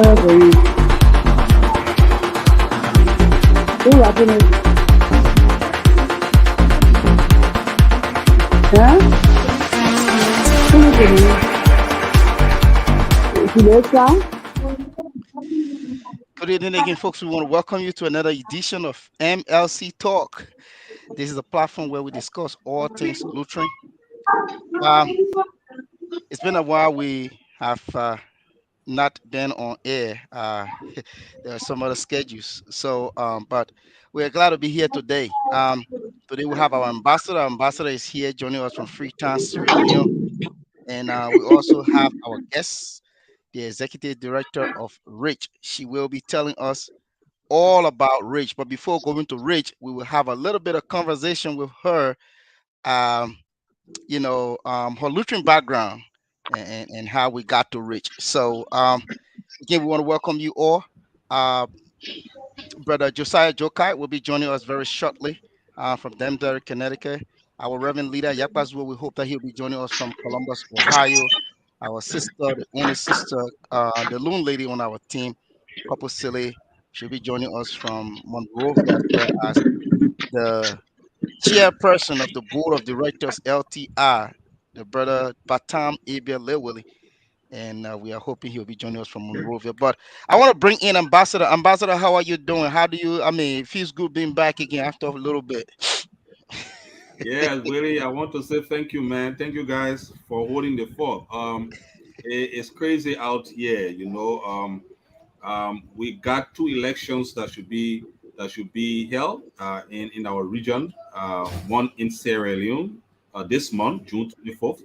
Very. Who happened? Huh? Who is it? Good evening again, folks. We want to welcome you to another edition of MLC Talk. This is a platform where we discuss all things Lutheran. Um, it's been a while. We have not been on air. There are some other schedules. But we're glad to be here today. Today we have our ambassador. Our ambassador is here joining us from Freetown, Sierra Leone. And we also have our guest, the executive director of Rich. She will be telling us all about Rich. But before going to Rich, we will have a little bit of conversation with her, um, her Lutheran background and how we got to Rich. So, again, we want to welcome you all. Uh, Brother Josiah Jokai will be joining us very shortly from Denver, Connecticut. Our Reverend leader, Yakpazwo, we hope that he'll be joining us from Columbus, Ohio. Our sister, the only sister, the lone lady on our team, Papa Silly, she'll be joining us from Monrovia, as well as the chairperson of the board of directors, LTI, the brother Batam Abel Lewilly. And we are hoping he'll be joining us from Monrovia. But I want to bring in Ambassador. Ambassador, how are you doing? It feels good being back again after a little bit. Yeah, really, I want to say thank you, man. Thank you guys for holding the fort. It's crazy out here, we got two elections that should be held in our region. One in Sierra Leone this month, June 24th,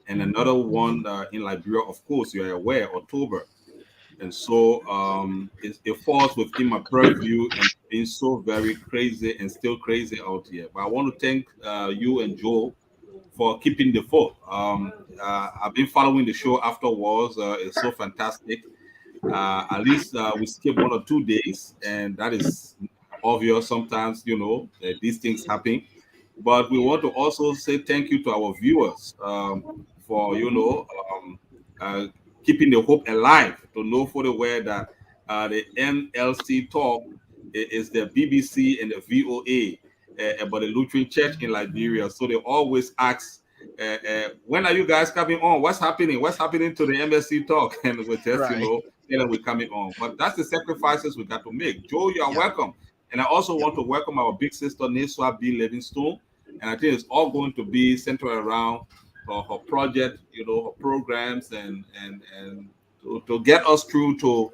and another one in Liberia. Of course, you are aware, October. And so it falls within my purview and being so very crazy and still crazy out here. But I want to thank you and Joe for keeping the fort. I've been following the show afterwards. It's so fantastic. At least we skip 1 or 2 days, and that is obvious. Sometimes, these things happen. But we want to also say thank you to our viewers for, keeping the hope alive, to know for the way that the MLC Talk is the BBC and the VOA about the Lutheran Church in Liberia. So they always ask, when are you guys coming on? What's happening? What's happening to the MLC Talk? And we just, Right. we're coming on. But that's the sacrifices we got to make. Joe, you are welcome. And I also want to welcome our big sister, Neswa B. Livingstone. And I think it's all going to be centered around her project, her programs, and to get us through to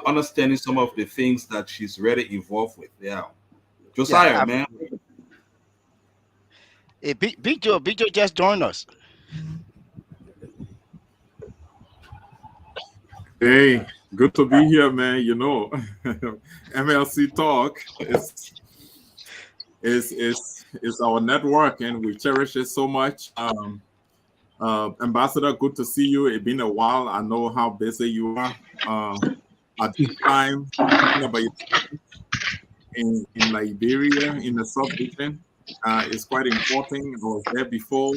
understanding some of the things that she's really involved with. Yeah. Josiah, man. Hey, Big Joe just joined us. Hey, good to be here, man. MLC Talk is our network, and we cherish it so much. Ambassador, good to see you. It's been a while. I know how busy you are. At this time, about in Liberia, in the South region, is quite important. I was there before,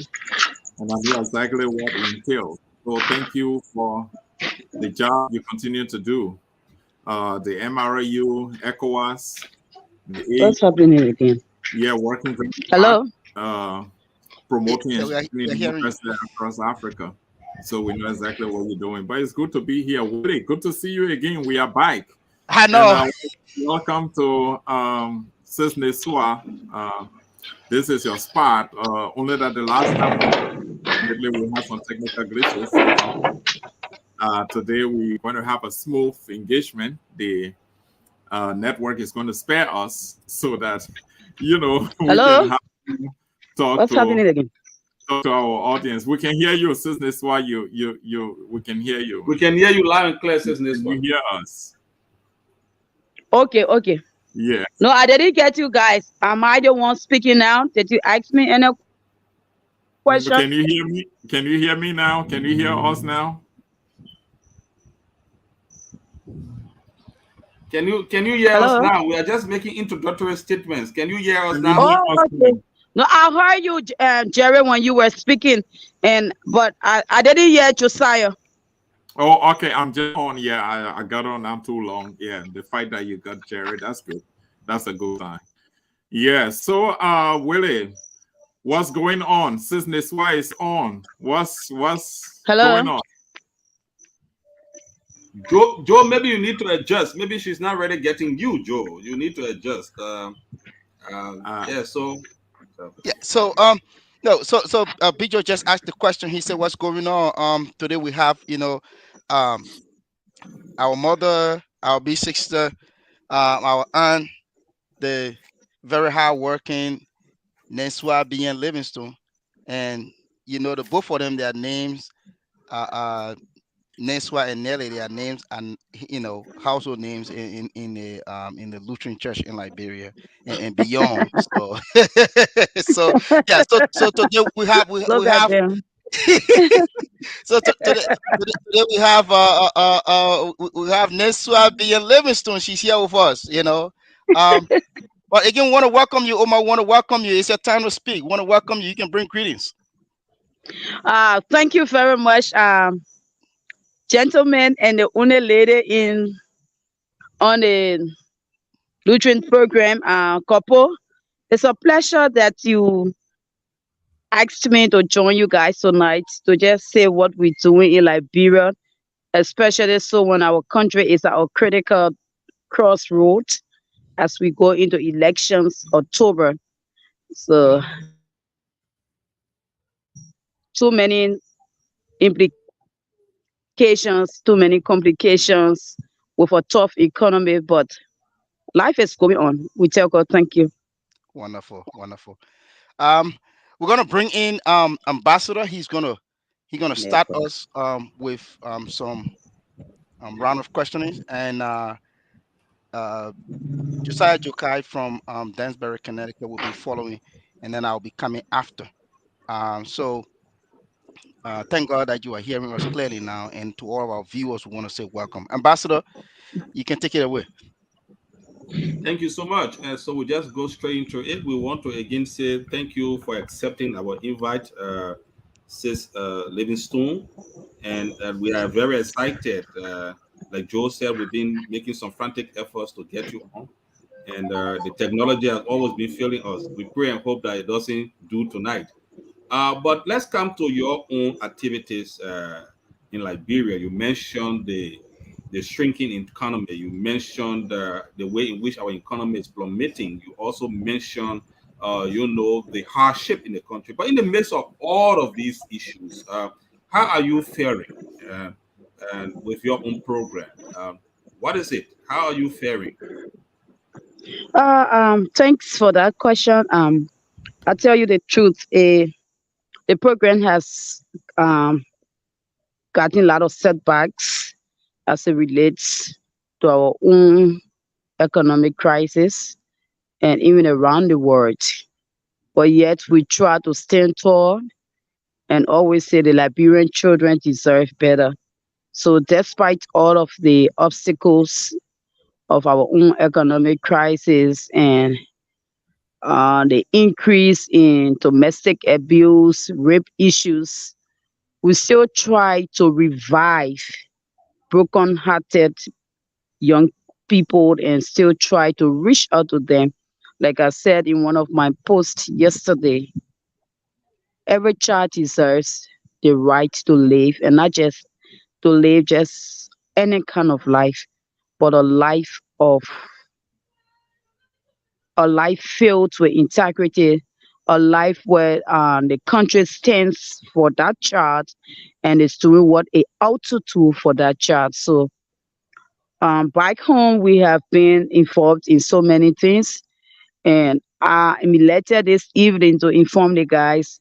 and I know exactly what it entails. So thank you for the job you continue to do. The MRAU, ECOWAS, What's happening again? yeah, working very Hello? hard, promoting and we're spreading hearing you. democracy across Africa. So we know exactly what we're doing. But it's good to be here. Willie, good to see you again. We are back. I know. And welcome to Sis Neswa. This is your spot. Only that the last time we had some technical glitches. Today we're going to have a smooth engagement. The network is going to spare us so that we Hello? can talk What's happening again? talk to our audience. We can hear you, Sis Neswa. We can hear you. We can hear you loud and clear, Sis Can you Neswa. hear us? Okay. Yeah. No, I didn't get you guys. Am I the one speaking now? Did you ask me any question? Can you hear me? Can you hear me now? Can you hear us now? Can you hear us Hello? now? We are just making introductory statements. Can you hear us Can you now? hear Oh, us okay. now? No, I heard you, Jerry, when you were speaking, but I didn't hear Josiah. Oh, okay. I'm just on. Yeah, I got on. I'm too long. Yeah, the fight that you got, Jerry. That's good. That's a good sign. Yeah. So, Willie, what's going on? Since Neswa is on, what's Hello. going on? Joe, maybe you need to adjust. Maybe she's not really getting you, Joe. You need to adjust. Uh, Yeah. So Yeah. So no. So Bijo just asked the question. He said, "What's going on?" Today we have um our mother, our big sister, our aunt, the very hard working Nenswa being Livingstone, and the both of them, their names are Nenswa and Nelly. Their names and household names in the Lutheran Church in Liberia and beyond. So so yeah. So today we Look at have them. today we have we have Nenswa being Livingstone. She's here with us. Um, but again, want to welcome you, Omar. Want to welcome you. It's your time to speak. Want to welcome you. You can bring greetings. Thank you very much, gentlemen and the only lady in on the Lutheran program, couple. It's a pleasure that you asked me to join you guys tonight to just say what we're doing in Liberia, especially so when our country is at a critical crossroads as we go into elections October. So too many implications, too many complications with a tough economy, but life is going on. We tell God thank you. Wonderful, wonderful. Um, we're gonna bring in Ambassador. He's gonna start us with some round of questioning, and uh, Josiah Jokai from Dansbury, Connecticut will be following, and then I'll be coming after. So thank God that you are hearing us clearly now, and to all of our viewers, we want to say welcome. Ambassador, you can take it away. thank you so much. And so we just go straight into it. We want to again say thank you for accepting our invite, Sis Livingstone, and we are very excited. Like Joe said, we've been making some frantic efforts to get you on, and the technology has always been failing us. We pray and hope that it doesn't do tonight. But let's come to your own activities in Liberia. You mentioned the shrinking economy. You mentioned the way in which our economy is plummeting. You also mentioned, the hardship in the country. But in the midst of all of these issues, how are you faring and with your own program? What is it? How are you faring? Thanks for that question. I'll tell you the truth. The program has um, gotten a lot of setbacks as it relates to our own economic crisis and even around the world. But yet we try to stand tall and always say the Liberian children deserve better. So despite all of the obstacles of our own economic crisis and the increase in domestic abuse, rape issues, we still try to revive broken-hearted young people and still try to reach out to them. Like I said in one of my posts yesterday, every child deserves the right to live, and not just to live just any kind of life, but a life filled with integrity, a life where the country stands for that child and is doing what it ought to do for that child. So back home, we have been involved in so many things, and I'm elated this evening to inform the guys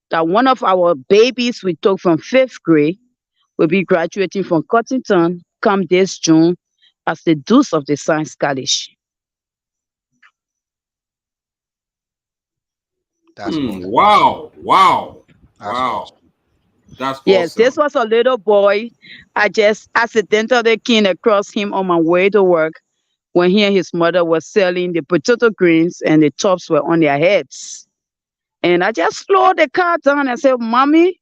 that one of our babies we took from fifth grade will be graduating from Cottington come this June as the Deuce of the Science College. That's awesome. Wow! Wow! That's Wow! awesome. That's Yes, this awesome. was a little boy. I just accidentally came across him on my way to work when he and his mother were selling the potato greens and the tops were on their heads. And I just slowed the car down and said, Mommy,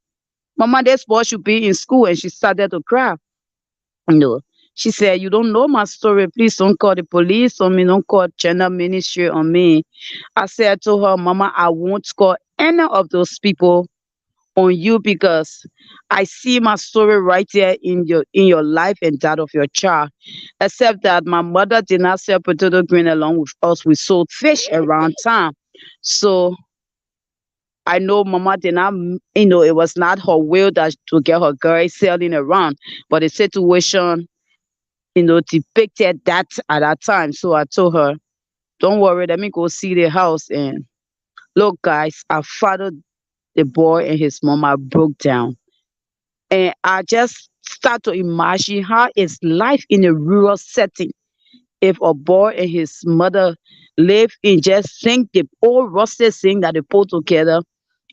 Mama, this boy should be in school. And she started to cry. No. She said, "You don't know my story. Please don't call the police on me. Don't call gender ministry on me." I said to her, "Mama, I won't call any of those people on you because I see my story right there in your life and that of your child. Except that my mother did not sell potato grain along with us. We sold fish around town. So I know Mama did not, it was not her will that to get her girl selling around, but the situation, depicted that at that time. So I told her, don't worry, let me go see the house. And look, guys, I followed the boy and his mom. I broke down. And I just start to imagine how is life in a rural setting if a boy and his mother live in just zinc, the old rusted zinc that they put together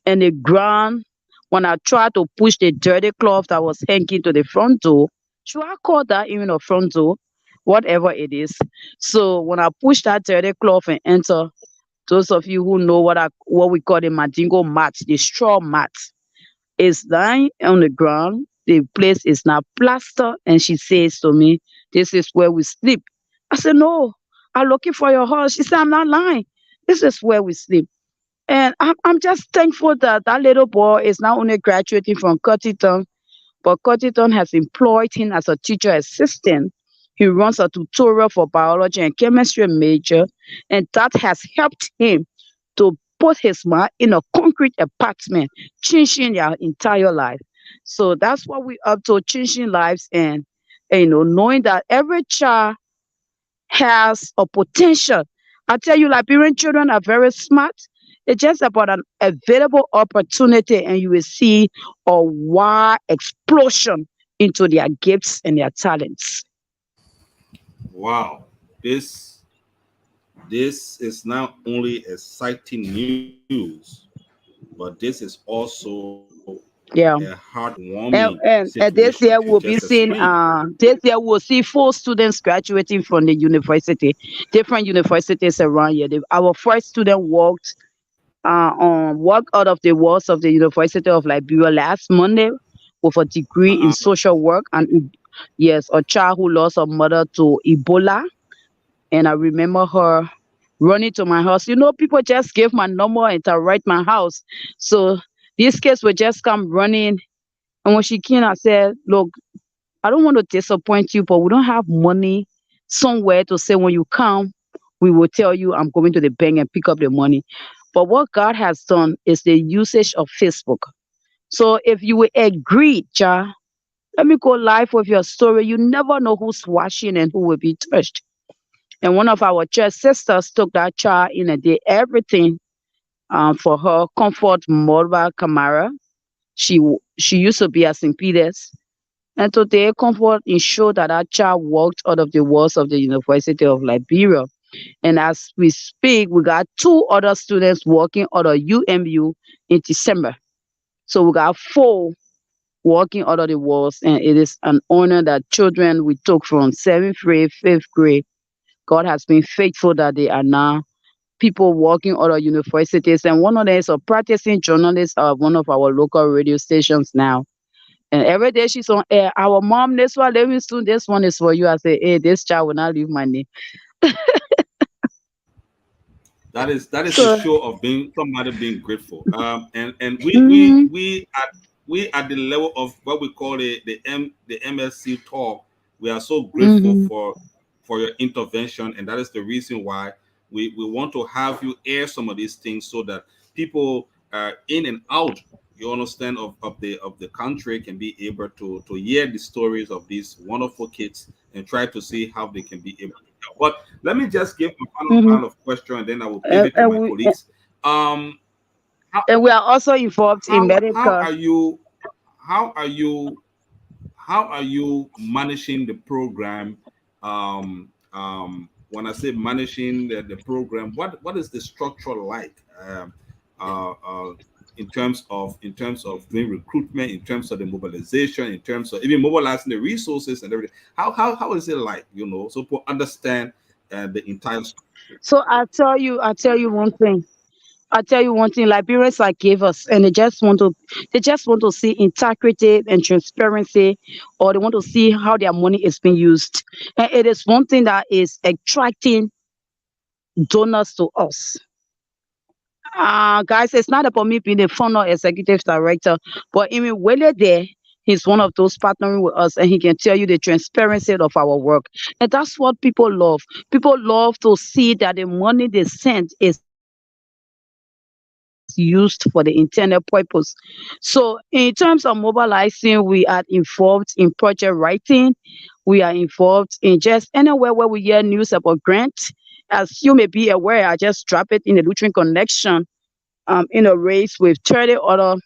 and the ground. When I tried to push the dirty cloth that was hanging to the front door, should I call that even a front door? Whatever it is. So when I push that dirty cloth and enter, those of you who know what we call the Mandingo mat, the straw mat, is lying on the ground. The place is now plaster, and she says to me, "This is where we sleep." I said, "No, I'm looking for your house." She said, "I'm not lying. This is where we sleep." And I'm just thankful that that little boy is not only graduating from Cottington, but Cottington has employed him as a teacher assistant. He runs a tutorial for biology and chemistry major, and that has helped him to put his mind in a concrete apartment, changing their entire life. So that's what we up to, changing lives and knowing that every child has a potential. I tell you, Liberian children are very smart. It's just about an available opportunity, and you will see a wide explosion into their gifts and their talents. Wow, this is not only exciting news, but this is also a Yeah. heartwarming And situation this you year just we'll be seeing explained. this year we'll see 4 students graduating from the university, different universities around here. Our first student walked out of the walls of the University of Liberia last Monday with a degree in Uh-huh. social work, and yes, a child who lost her mother to Ebola. And I remember her running to my house. People just gave my number and to write my house. So these kids would just come running. And when she came, I said, "Look, I don't want to disappoint you, but we don't have money somewhere to say when you come, we will tell you I'm going to the bank and pick up the money." But what God has done is the usage of Facebook. So if you will agree, Ja, let me go live with your story. You never know who's watching and who will be touched. And one of our church sisters took that child in and did everything for her. Comfort Morba Kamara. She used to be at St. Peter's. And today, Comfort ensured that our child walked out of the walls of the University of Liberia. And as we speak, we got 2 other students walking out of UMU in December. So we got 4 walking out of the walls. And it is an honor that children we took from 7th grade, 5th grade, God has been faithful that they are now people working out of universities. And one of them is a practicing journalist at one of our local radio stations now. And every day she's on air. Our mom, this one, let me soon. This one is for you. I say, hey, this child will not leave my name. That is a So, show of being somebody being grateful. And mm, we at the level of what we call the MSC talk, we are so grateful mm, for your intervention, and that is the reason why we want to have you air some of these things so that people in and out, you understand, of the country can be able to hear the stories of these wonderful kids and try to see how they can be able to help. But let me just give a final mm, round of question, and then I will and, pivot to and my we colleagues. Um, how and we are also involved in how medical. are you how are you how are you managing the program? When I say managing the program, what is the structure like? Uh, uh, in terms of doing recruitment, in terms of the mobilization, in terms of even mobilizing the resources and everything. How is it like? So people understand the entire. So I tell you one thing. I tell you one thing, Liberians are givers, and they just want to see integrity and transparency, or they want to see how their money is being used. And it is one thing that is attracting donors to us. Guys, it's not about me being the founder executive director, but even Wele there, he's one of those partnering with us, and he can tell you the transparency of our work. And that's what people love. People love to see that the money they send is used for the intended purpose. So, in terms of mobilizing, we are involved in project writing. We are involved in just anywhere where we hear news about grants. As you may be aware, I just dropped it in the Lutheran Connection in a race with 30 other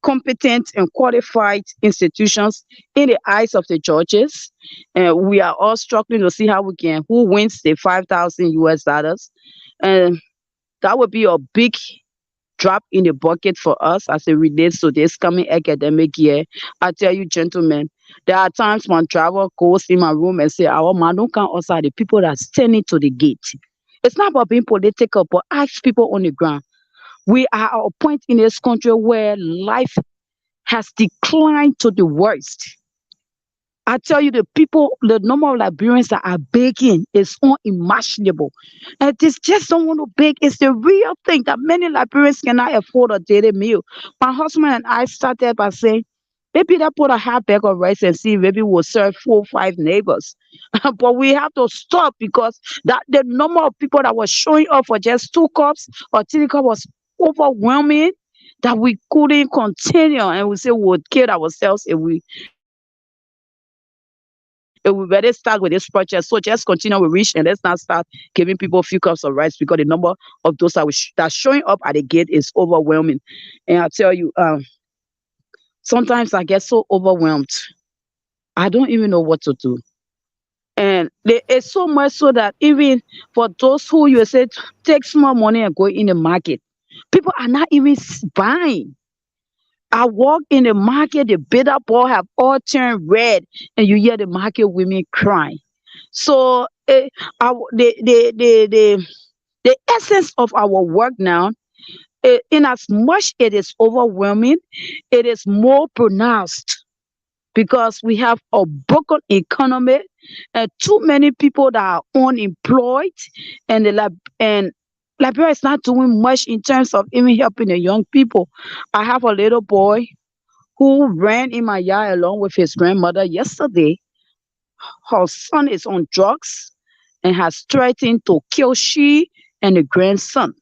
competent and qualified institutions in the eyes of the judges. And we are all struggling to see how we can, who wins the 5,000 US dollars. And that would be a big drop in the bucket for us as it relates to this coming academic year. I tell you, gentlemen, there are times when travel goes in my room and say, our man don't count us are the people that are standing to the gate. It's not about being political, but ask people on the ground. We are at a point in this country where life has declined to the worst. I tell you, the number of Liberians that are begging is unimaginable. And this just don't want to beg. It's the real thing that many Liberians cannot afford a daily meal. My husband and I started by saying, maybe they put a half bag of rice and see maybe we'll serve 4 or 5 neighbors. But we have to stop because that the number of people that were showing up for just 2 cups or 3 cups was overwhelming that we couldn't continue, and we say we would kill ourselves if we better start with this project. So just continue with reach and let's not start giving people a few cups of rice because the number of those that showing up at the gate is overwhelming. And I tell you, sometimes I get so overwhelmed, I don't even know what to do. And it's so much so that even for those who you say take small money and go in the market, people are not even buying. I walk in the market, the bitter ball have all turned red, and you hear the market women crying. So the essence of our work now, in as much it is overwhelming, it is more pronounced because we have a broken economy and too many people that are unemployed, and Liberia is not doing much in terms of even helping the young people. I have a little boy who ran in my yard along with his grandmother yesterday. Her son is on drugs and has threatened to kill she and the grandson.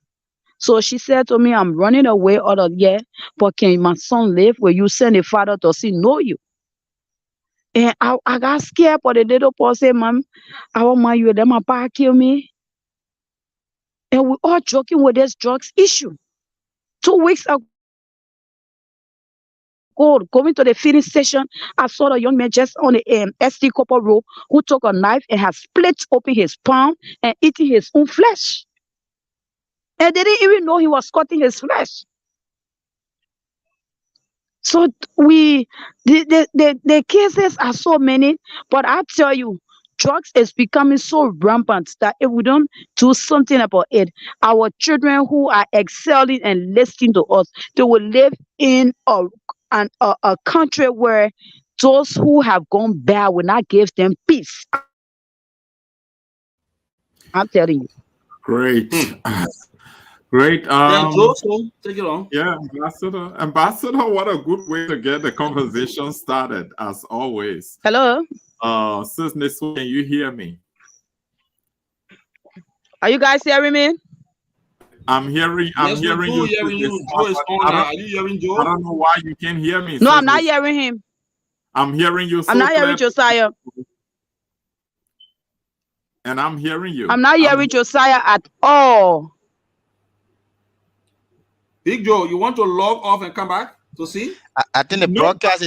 So she said to me, I'm running away out of here, but can my son live? Will you send a father? Does he know you? And I got scared, but the little boy said, Mom, I want my you, let my pa kill me. And we're all joking with this drugs issue. 2 weeks ago, going to the filling station, I saw a young man just on the SD Copper Road who took a knife and has split open his palm and eating his own flesh. And they didn't even know he was cutting his flesh. So the cases are so many, but I tell you, drugs is becoming so rampant that if we don't do something about it, our children who are excelling and listening to us, they will live in a country where those who have gone bad will not give them peace. I'm telling you. Great. Great. Yeah, Joe, so take it on. Yeah, Ambassador. Ambassador, what a good way to get the conversation started, as always. Hello? Sis Nisu, can you hear me? Are you guys hearing me? I'm hearing you. Joe is on now. Are you hearing Joe? I don't know why you can't hear me. No, I'm not hearing him. I'm hearing you. I'm not hearing Josiah. And I'm hearing you. I'm not hearing Josiah at all. Big Joe, you want to log off and come back to see? I think the broadcast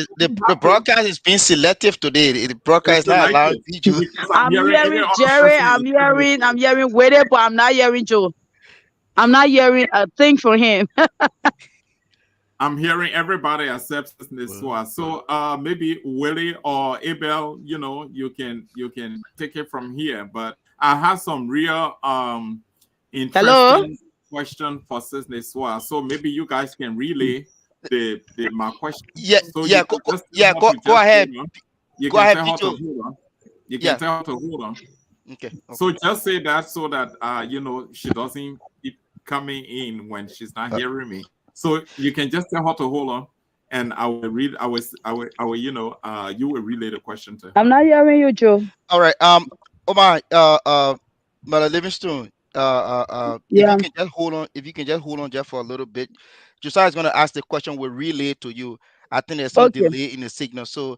is being selective today. The broadcast is not allowing video. I'm hearing Jerry. I'm hearing Wade, but I'm not hearing Joe. I'm not hearing a thing from him. I'm hearing everybody except Niswa. So maybe Willie or Abel, you can take it from here. But I have some real interesting question for Sis Neswa. So maybe you guys can relay my question. Yeah, So yeah, you can just tell yeah. her to Go just ahead. hold on. You Go can ahead, tell her to Picho. hold on. You can Yeah. tell her to hold on. Okay. So just say that so that she doesn't keep coming in when she's not hearing me. So you can just tell her to hold on, and I will read. You will relay the question to I'm her. not hearing you, Joe. All right. Omar, Mother Livingstone, if you Yeah. can just hold on, just for a little bit. Josiah is going to ask the question. We'll relay to you. I think there's some Okay. delay in the signal, so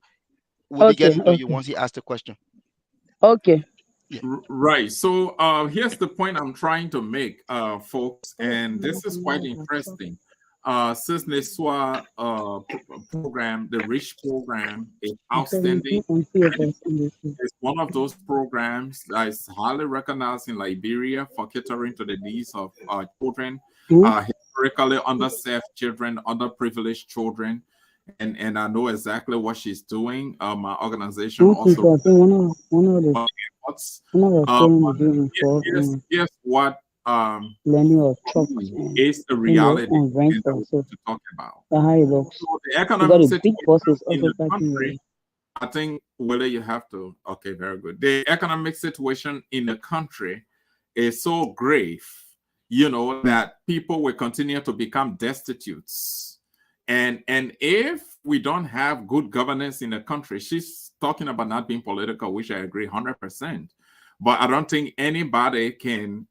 we'll be Okay. getting to you Okay. once he asks the question. Okay. Yeah. Right. So here's the point I'm trying to make, folks, and this is quite interesting. Sis Neswa program, the RICH program, is outstanding. It's one of those programs that is highly recognized in Liberia for catering to the needs of children, historically underserved children, underprivileged children. And I know exactly what she's doing. My organization also here's what is the reality and that we want to talk about. So the economic situation in the country, I think whether you have to, okay, very good. The economic situation in the country is so grave, that people will continue to become destitute. And if we don't have good governance in the country, she's talking about not being political, which I agree 100%. But I don't think anybody can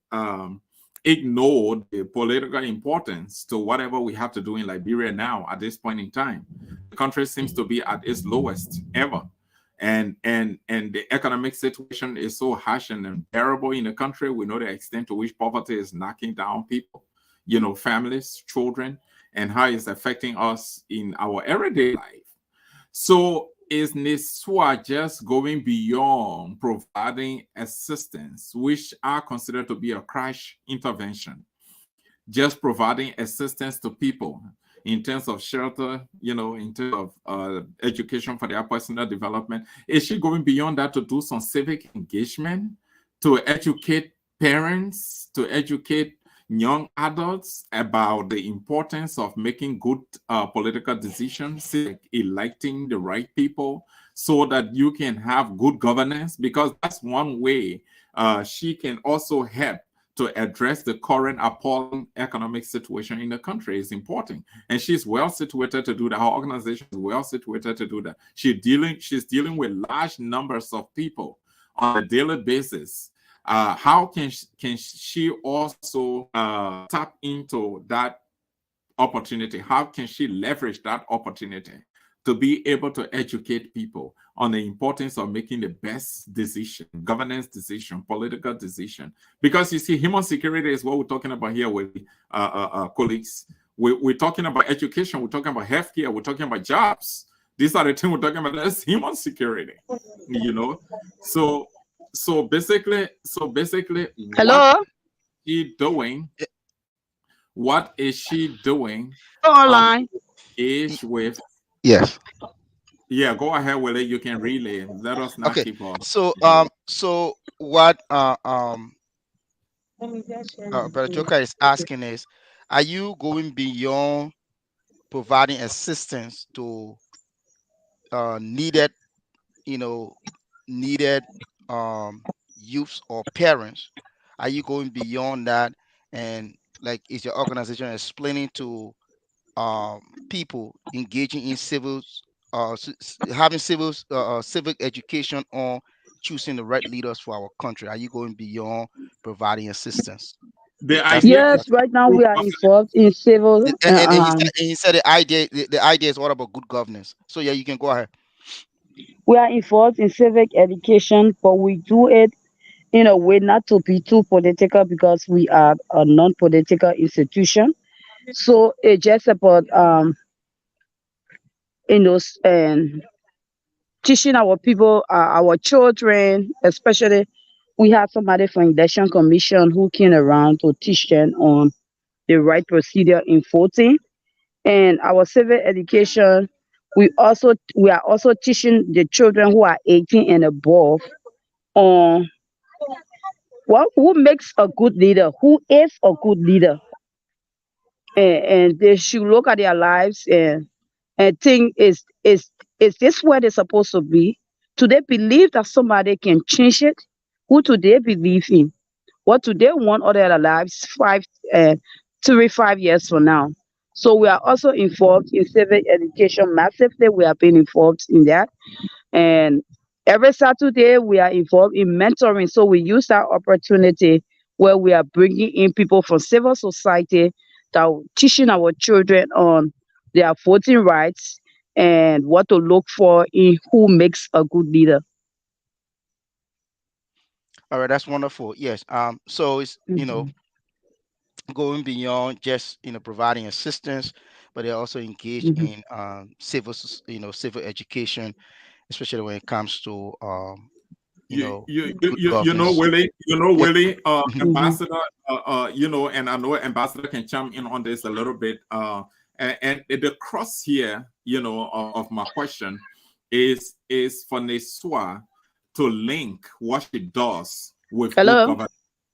ignore the political importance to whatever we have to do in Liberia now at this point in time. The country seems to be at its lowest ever. And the economic situation is so harsh and unbearable in the country. We know the extent to which poverty is knocking down people, families, children, and how it's affecting us in our everyday life. So is Neswa just going beyond providing assistance, which I consider to be a crash intervention, just providing assistance to people in terms of shelter, in terms of education for their personal development? Is she going beyond that to do some civic engagement, to educate parents, to educate young adults about the importance of making good political decisions, like electing the right people, so that you can have good governance? Because that's one way she can also help to address the current appalling economic situation in the country. Is important, and she's well situated to do that. Her organization is well situated to do that. She's dealing with large numbers of people on a daily basis. How can she also tap into that opportunity? How can she leverage that opportunity to be able to educate people on the importance of making the best decision, governance decision, political decision? Because you see, human security is what we're talking about here with colleagues. We're talking about education, we're talking about healthcare, we're talking about jobs. These are the things we're talking about. That's human security, So basically, Hello? what is she doing? Online. Age with Yes. Yeah, go ahead with it. You can relay. Let us not Okay. keep on. So what Brother Joker is asking is, are you going beyond providing assistance to needed, needed youths or parents? Are you going beyond that? And like, is your organization explaining to people engaging in having civic education on choosing the right leaders for our country? Are you going beyond providing assistance? The That's the idea is Yes, question. right now we are involved in civil. And he said the idea is what about good governance? So yeah, you can go ahead. We are involved in civic education, but we do it in a way not to be too political because we are a non-political institution. So it's just about and teaching our people, our children, especially. We have somebody from election commission who came around to teach them on the right procedure in voting. And our civic education, we are also teaching the children who are 18 and above on who makes a good leader, who is a good leader. and they should look at their lives and think, is this where they're supposed to be? Do they believe that somebody can change it? Who do they believe in? What do they want out of their lives 5 from now? So we are also involved in civic education massively. We have been involved in that. And every Saturday, we are involved in mentoring. So we use that opportunity where we are bringing in people from civil society that are teaching our children on their voting rights and what to look for in who makes a good leader. All right, that's wonderful. Yes. So it's Mhm. going beyond just providing assistance, but they also engage Mhm. in civil education, especially when it comes to good governance. Yes. Willie, Mhm. Mhm. Ambassador, and I know Ambassador can chime in on this a little bit. And the cross here, of my question is for Neswa to link what she does with Hello.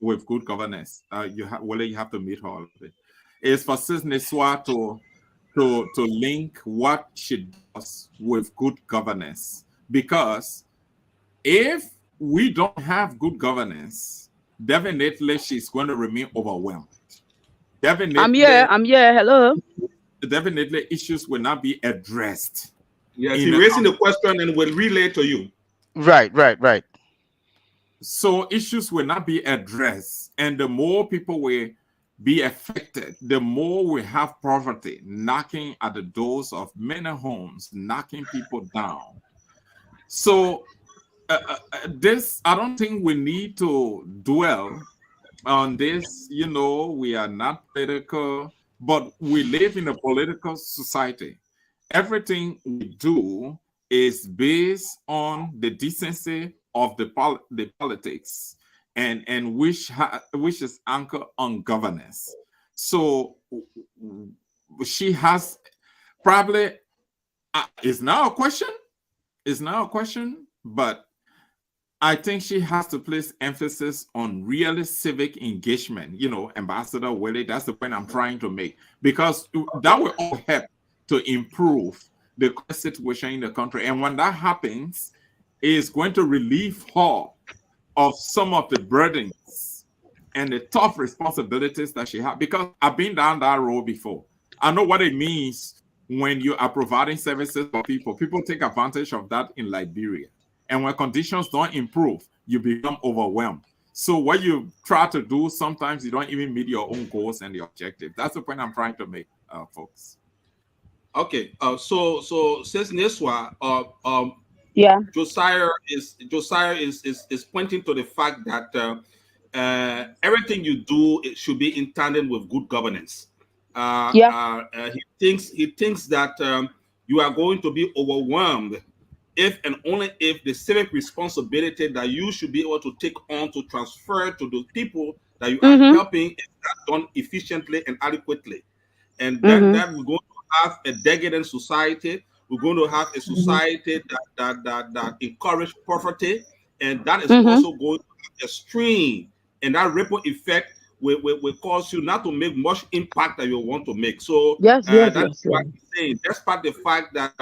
good governance. Willie, you have to meet her all of it. Is for Sis Neswa to link what she does with good governance, because if we don't have good governance, definitely she's going to remain overwhelmed. I'm here. Definitely, I'm here. Hello. definitely issues will not be addressed Yes, in he the raising the question and will relay to you. Right, right, right. so issues will not be addressed, and the more people will be affected, the more we have poverty knocking at the doors of many homes, knocking people down. So this, I don't think we need to dwell on this. We are not political, but we live in a political society. Everything we do is based on the decency of the politics, and which is anchored on governance. So she has probably, is now a question, but I think she has to place emphasis on really civic engagement. Ambassador Willie, that's the point I'm trying to make, because that will all help to improve the situation in the country. And when that happens, it's going to relieve her of some of the burdens and the tough responsibilities that she has. Because I've been down that road before. I know what it means when you are providing services for people. People take advantage of that in Liberia. And when conditions don't improve, you become overwhelmed. So what you try to do, sometimes you don't even meet your own goals and the objective. That's the point I'm trying to make, folks. Okay. So says Neswa, Yeah. Josiah is pointing to the fact that everything you do, it should be in tandem with good governance. Yeah. He thinks that you are going to be overwhelmed if and only if the civic responsibility that you should be able to take on to transfer to the people that you are Mhm. helping is not done efficiently and adequately. And then Mhm. that we're going to have a decadent society. We're going to have a Mhm. society that encourage poverty, and that is Mhm. also going to have a strain, and that ripple effect will cause you not to make much impact that you want to make. So Yes. Yes. that's Yes. what Yes. he's saying. Despite the fact that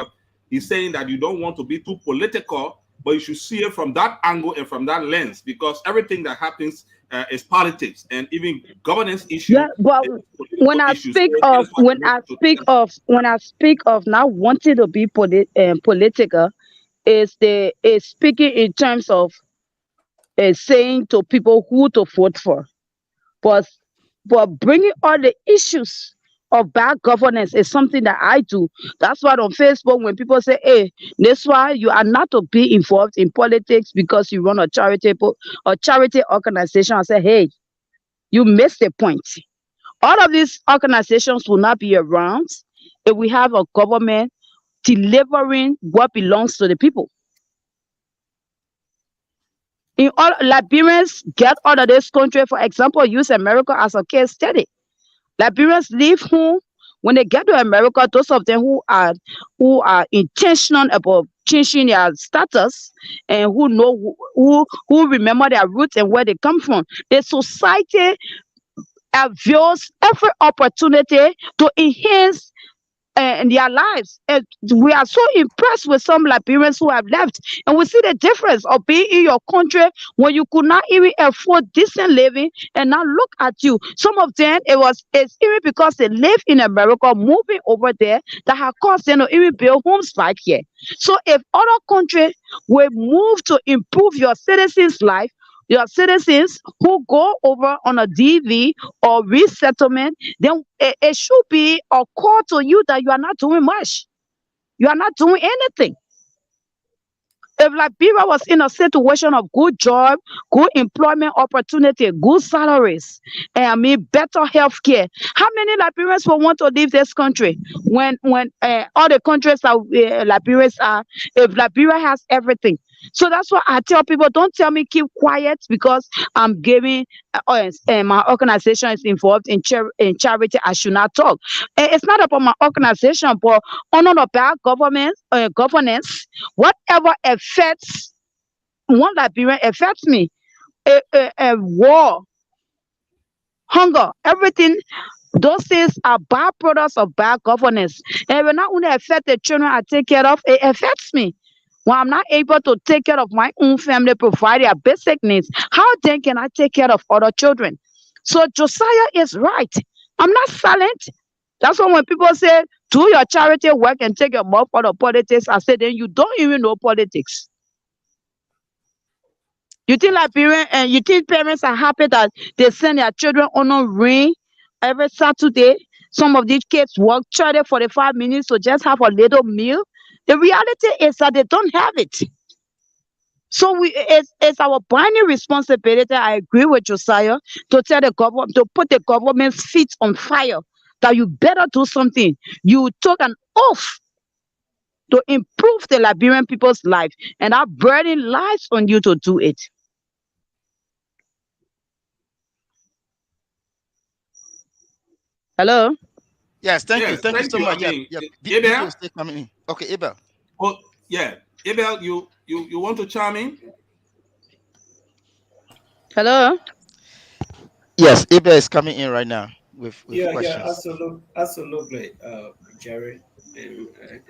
he's saying that you don't want to be too political, but you should see it from that angle and from that lens, because everything that happens is politics, and even governance issue Yeah. But is when political I issue. So speak that of is what when he I wants to speak tell. of when I speak of not wanting to be political, is speaking in terms of saying to people who to vote for. But bringing all the issues of bad governance is something that I do. That's why on Facebook, when people say, "Hey, that's why you are not to be involved in politics because you run a charity organization," I say, "Hey, you missed the point. All of these organizations will not be around if we have a government delivering what belongs to the people." In all, Liberians get out of this country. For example, use America as a case study. Liberians leave home. When they get to America, those of them who are intentional about changing their status and who know who remember their roots and where they come from, the society avails every opportunity to enhance in their lives. And we are so impressed with some Liberians who have left, and we see the difference of being in your country when you could not even afford decent living, and now look at you. Some of them, it's even because they live in America, moving over there, that have caused them to even build homes back here. So if other countries will move to improve your citizens' life, your citizens who go over on a DV or resettlement, then it should be a call to you that you are not doing much. You are not doing anything. If Liberia was in a situation of good job, good employment opportunity, good salaries, and I mean better health care, how many Liberians will want to leave this country when all the countries that Liberians are, if Liberia has everything? So that's why I tell people, don't tell me keep quiet because I'm giving my organization is involved in charity. I should not talk. It's not about my organization, but under the bad governance, whatever affects one Liberian affects me. War, hunger, everything. Those things are byproducts of bad governance. And it will not only affect the children I take care of, it affects me. When I'm not able to take care of my own family, provide their basic needs, how then can I take care of other children? So Josiah is right. I'm not silent. That's why when people say, do your charity work and take your mouth out of politics, I say, then you don't even know politics. You think Liberian and you think parents are happy that they send their children on a ring every Saturday? Some of these kids work 30, 45 minutes to just have a little meal. The reality is that they don't have it. So it's our binding responsibility. I agree with Josiah to tell the government to put the government's feet on fire. That you better do something. You took an oath to improve the Liberian people's life, and that burden lies on you to do it. Hello. Yes, thank you. Yes, Thank you thank so you. I much. Yeah, mean, yeah. Video Abel. is still coming in. Okay, Abel. Oh, yeah, Abel, you want to chime in? Hello. Yes, Abel is coming in right now with Yeah, questions. absolutely, Jerry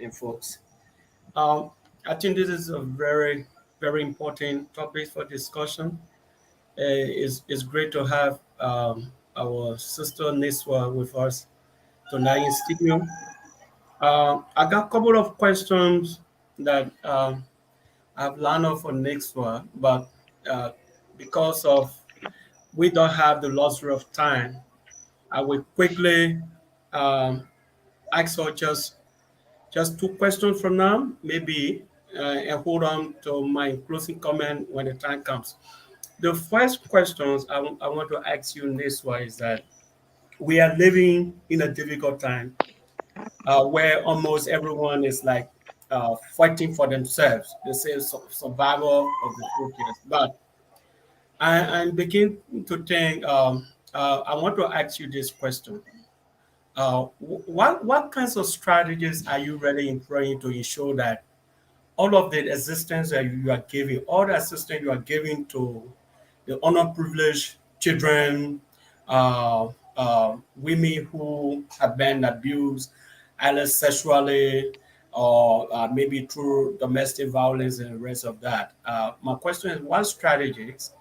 and folks. I think this is a very, very important topic for discussion. It's great to have our sister Niswa with us tonight in studio. I got a couple of questions that I've lined up for Niswa, but uh, because of we don't have the luxury of time, I will quickly um, ask her just two questions from now, maybe, and hold on to my closing comment when the time comes. The first questions I want to ask you, Niswa, is that we are living in a difficult time where almost everyone is like fighting for themselves. They say survival of the fittest. But I begin to think, I want to ask you this question. What kinds of strategies are you really employing to ensure that all of the assistance that you are giving, all the assistance you are giving to the underprivileged children, women who have been abused, either sexually or maybe through domestic violence and the rest of that. My question is, what strategies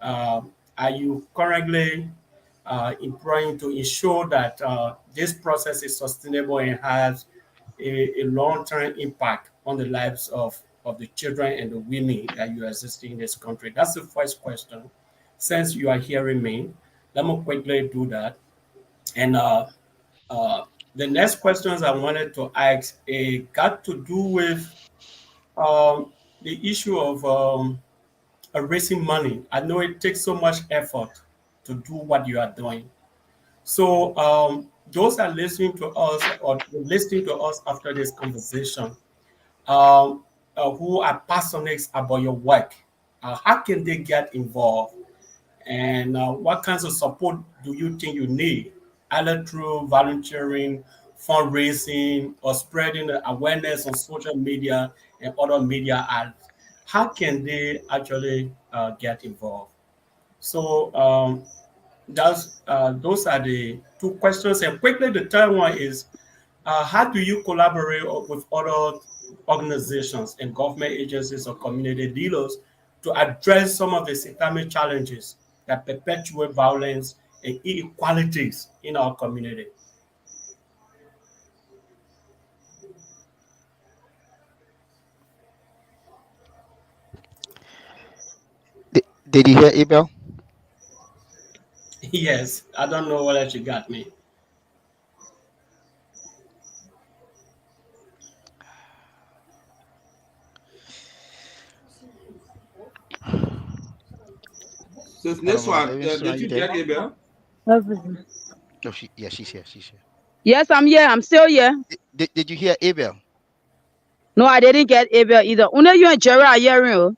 uh, are you currently employing to ensure that this process is sustainable and has a long-term impact on the lives of the children and the women that you are assisting in this country? That's the first question. Since you are hearing me, let me quickly do that. And uh, the next questions I wanted to ask got to do with the issue of raising money. I know it takes so much effort to do what you are doing. So those are listening to us or listening to us after this conversation, um, who are passionate about your work, how can they get involved? And what kinds of support do you think you need, either through volunteering, fundraising, or spreading the awareness on social media and other media ads? How can they actually get involved? So Those are the two questions. And quickly, the third one is, how do you collaborate with other organizations and government agencies or community leaders to address some of the systemic challenges that perpetuate violence and inequalities in our community? Did you hear Abel? Yes, I don't know whether she got me. So I this don't know. one, Maybe did you you there? get Abel? No, she's here. She's here. Yes, I'm here. I'm still here. Did you hear Abel? No, I didn't get Abel either. Only you and Jerry are hearing. Oh.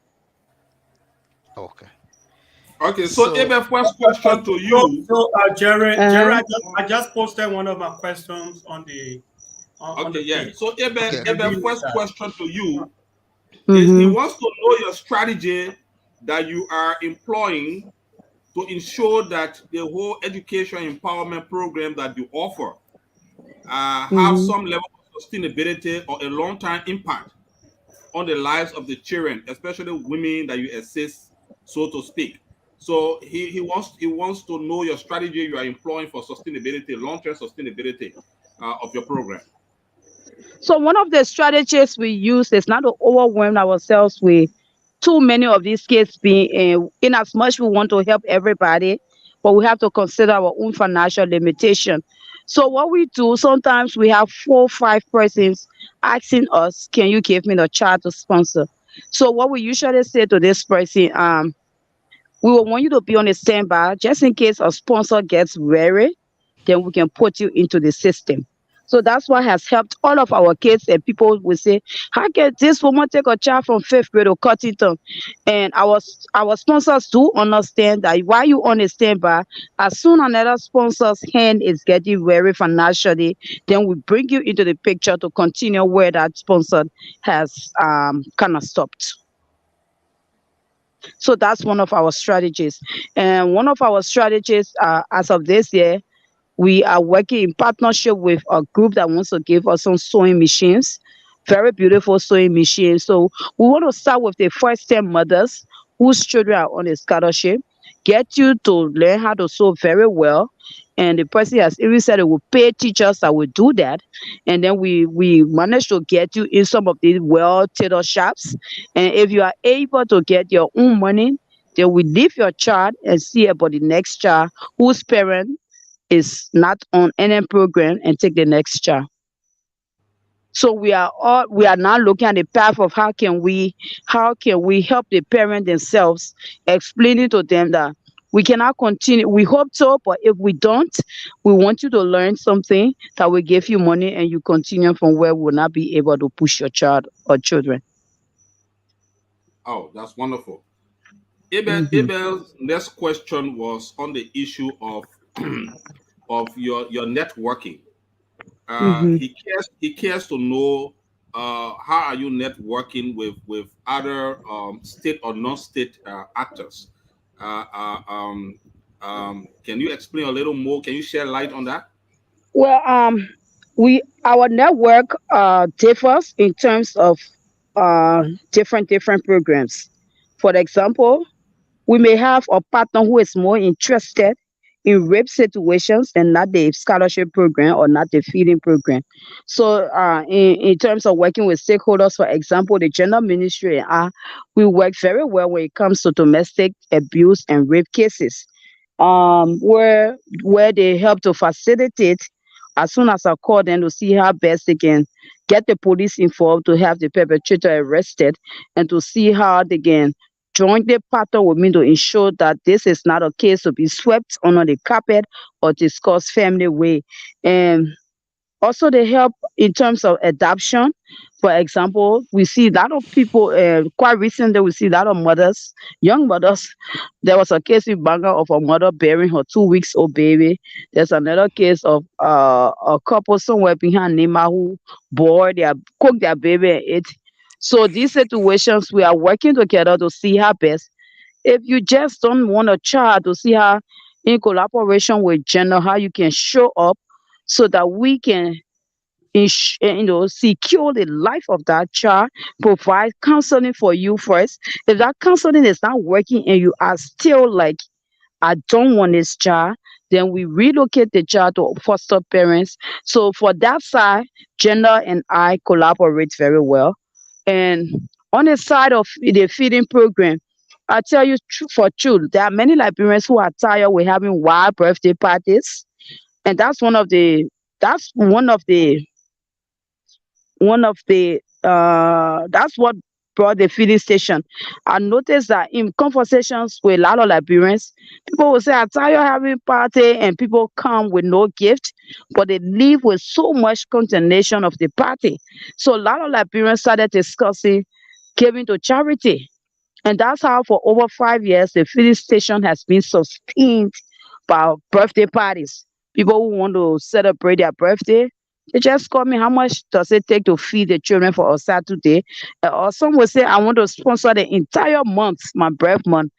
Okay. Okay, so So Abel, first question to you. Jerry, Uh-huh. I just posted one of my questions on the Okay, the yeah. page. So Abel, okay. Abel, first question to you is he Mm-hmm. wants to know your strategy that you are employing to ensure that the whole education empowerment program that you offer have Mm-hmm. some level of sustainability or a long-term impact on the lives of the children, especially women that you assist, so to speak. So he wants to know your strategy you are employing for sustainability, long-term sustainability of your program. So one of the strategies we use is not to overwhelm ourselves with too many of these kids being in as much we want to help everybody, but we have to consider our own financial limitation. So what we do, sometimes we have 4 or 5 persons asking us, can you give me the child to sponsor? So what we usually say to this person, we will want you to be on a standby just in case a sponsor gets weary, then we can put you into the system. So that's what has helped all of our kids. And people will say, how can this woman take a child from fifth grade to Cottington? And our sponsors do understand that while you on a standby, as soon another sponsor's hand is getting weary financially, then we bring you into the picture to continue where that sponsor has kind of stopped. So that's one of our strategies. And one of our strategies, as of this year, we are working in partnership with a group that wants to give us some sewing machines, very beautiful sewing machines. So we want to start with the first 10 mothers whose children are on a scholarship, get you to learn how to sew very well. And the person has even said it will pay teachers that will do that. And then we managed to get you in some of these well tailored shops. And if you are able to get your own money, then we leave your child and see about the next child whose parent is not on any program and take the next child. So we are now looking at the path of how can we help the parent themselves, explaining to them that we cannot continue. We hope so, but if we don't, we want you to learn something that will give you money and you continue from where we will not be able to push your child or children. Oh, that's wonderful. Abel, Hmm. Abel's next question was on the issue of of your networking. Hmm. He cares to know how are you networking with other state or non-state actors. Uh, uh, um, can you explain a little more? Can you share light on that? Well, we our network differs in terms of different programs. For example, we may have a partner who is more interested in rape situations and not the scholarship program or not the feeding program. So, in terms of working with stakeholders, for example, the gender ministry, we work very well when it comes to domestic abuse and rape cases, where they help to facilitate as soon as I call them to see how best they can get the police involved to have the perpetrator arrested and to see how they can jointly partner with me to ensure that this is not a case to be swept under the carpet or discussed family way. And also they help in terms of adoption. For example, we see a lot of people, quite recently we see a lot of mothers, young mothers. There was a case in Banga of a mother bearing her 2 weeks old baby. There's another case of a couple somewhere behind Nima who cooked their baby and ate. So these situations we are working together to see how best. If you just don't want a child to see how in collaboration with gender, how you can show up so that we can secure the life of that child, provide counseling for you first. If that counseling is not working and you are still like, I don't want this child, then we relocate the child to foster parents. So for that side, gender and I collaborate very well. And on the side of the feeding program, I tell you for truth, there are many Liberians who are tired with having wild birthday parties, and that's that's what brought the filling station. I noticed that in conversations with a lot of Liberians, people will say, I'm tired of having party, and people come with no gift, but they leave with so much condemnation of the party. So a lot of Liberians started discussing giving to charity. And that's how for over 5 years the filling station has been sustained by birthday parties. People who want to celebrate their birthday, they just call me, how much does it take to feed the children for a Saturday? Or some will say, I want to sponsor the entire month, my birth month.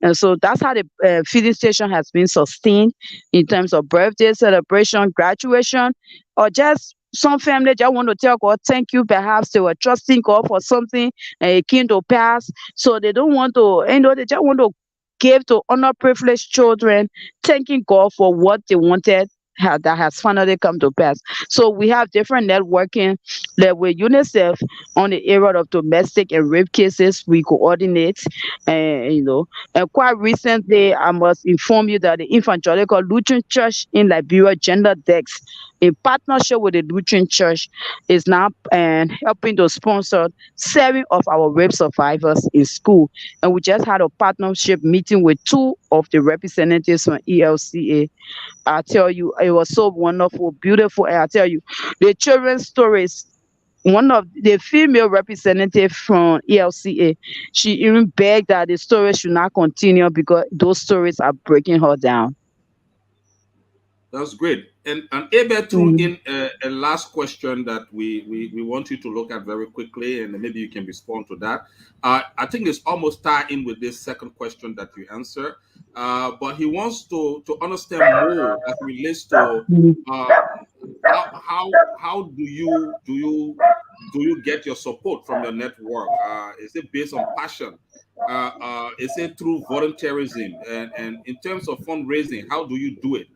And so that's how the feeding station has been sustained in terms of birthday celebration, graduation, or just some family just want to tell God thank you. Perhaps they were trusting God for something and it came to pass. So they don't want to, they just want to give to underprivileged children, thanking God for what they wanted that has finally come to pass. So we have different networking that with UNICEF on the area of domestic and rape cases. We coordinate, and and quite recently, I must inform you that the Evangelical Lutheran Church in Liberia, Gender Dex, in partnership with the Lutheran Church, is now and helping to sponsor 7 of our rape survivors in school. And we just had a partnership meeting with 2 of the representatives from ELCA. I tell you, it was so wonderful, beautiful. And I tell you, the children's stories. One of the female representative from ELCA, she even begged that the story should not continue because those stories are breaking her down. That's great. And Abel threw Mhm. in a last question that we want you to look at very quickly, and maybe you can respond to that. I think it's almost tied in with this second question that you answer, but he wants to understand more as it relates to Mhm. uh, how do you get your support from your network? Is it based on passion? Is it through volunteerism? And in terms of fundraising, how do you do it?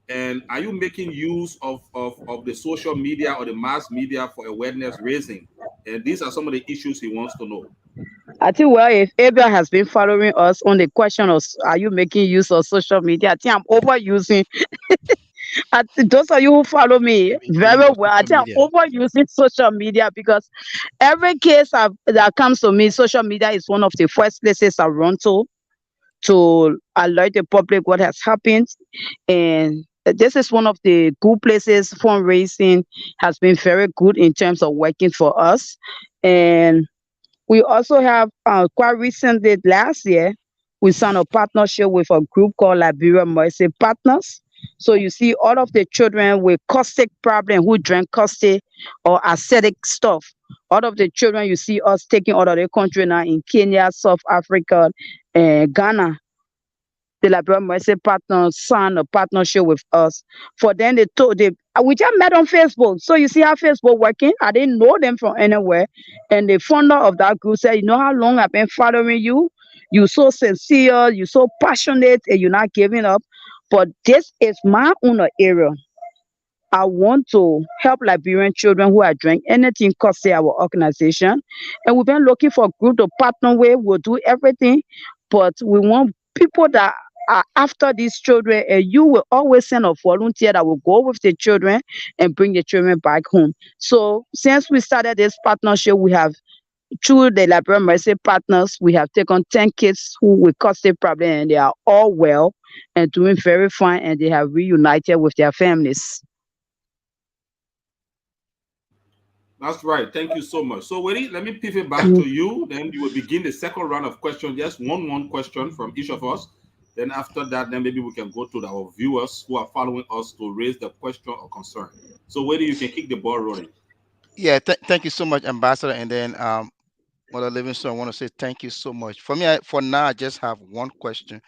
And are you making use of the social media or the mass media for awareness raising? And these are some of the issues he wants to know. I think, well, if Abel has been following us on the question of are you making use of social media, I think I'm overusing. Those of you who follow me Maybe very more well, I social think media. I'm overusing social media because every case that comes to me, social media is one of the first places I run to alert the public what has happened. And this is one of the good places. Fundraising has been very good in terms of working for us. And we also have quite recently last year, we signed a partnership with a group called Liberia Mercy Partners. So you see all of the children with caustic problem who drink caustic or acidic stuff. All of the children you see us taking out of the country now in Kenya, South Africa, and Ghana, the Liberia Mercy Partners signed a partnership with us. For them, we just met on Facebook. So you see how Facebook working? I didn't know them from anywhere. And the founder of that group said, you know how long I've been following you? You're so sincere, you're so passionate, and you're not giving up. But this is my own area. I want to help Liberian children who are doing anything costing our organization. And we've been looking for a group to partner with. We'll do everything, but we want people that are after these children, and you will always send a volunteer that will go with the children and bring the children back home. So since we started this partnership, we have through the Liberian Mercy Partners, we have taken 10 kids who with custody problem, and they are all well and doing very fine, and they have reunited with their families. That's right. Thank you so much. So, Wade, let me pivot back to you. Then you will begin the second round of questions. Just one question from each of us. Then after that, then maybe we can go to our viewers who are following us to raise the question or concern. So, Wade, you can kick the ball rolling. Yeah, thank you so much, Ambassador. And then Mother Livingston, I want to say thank you so much. For me, for now, I just have one question.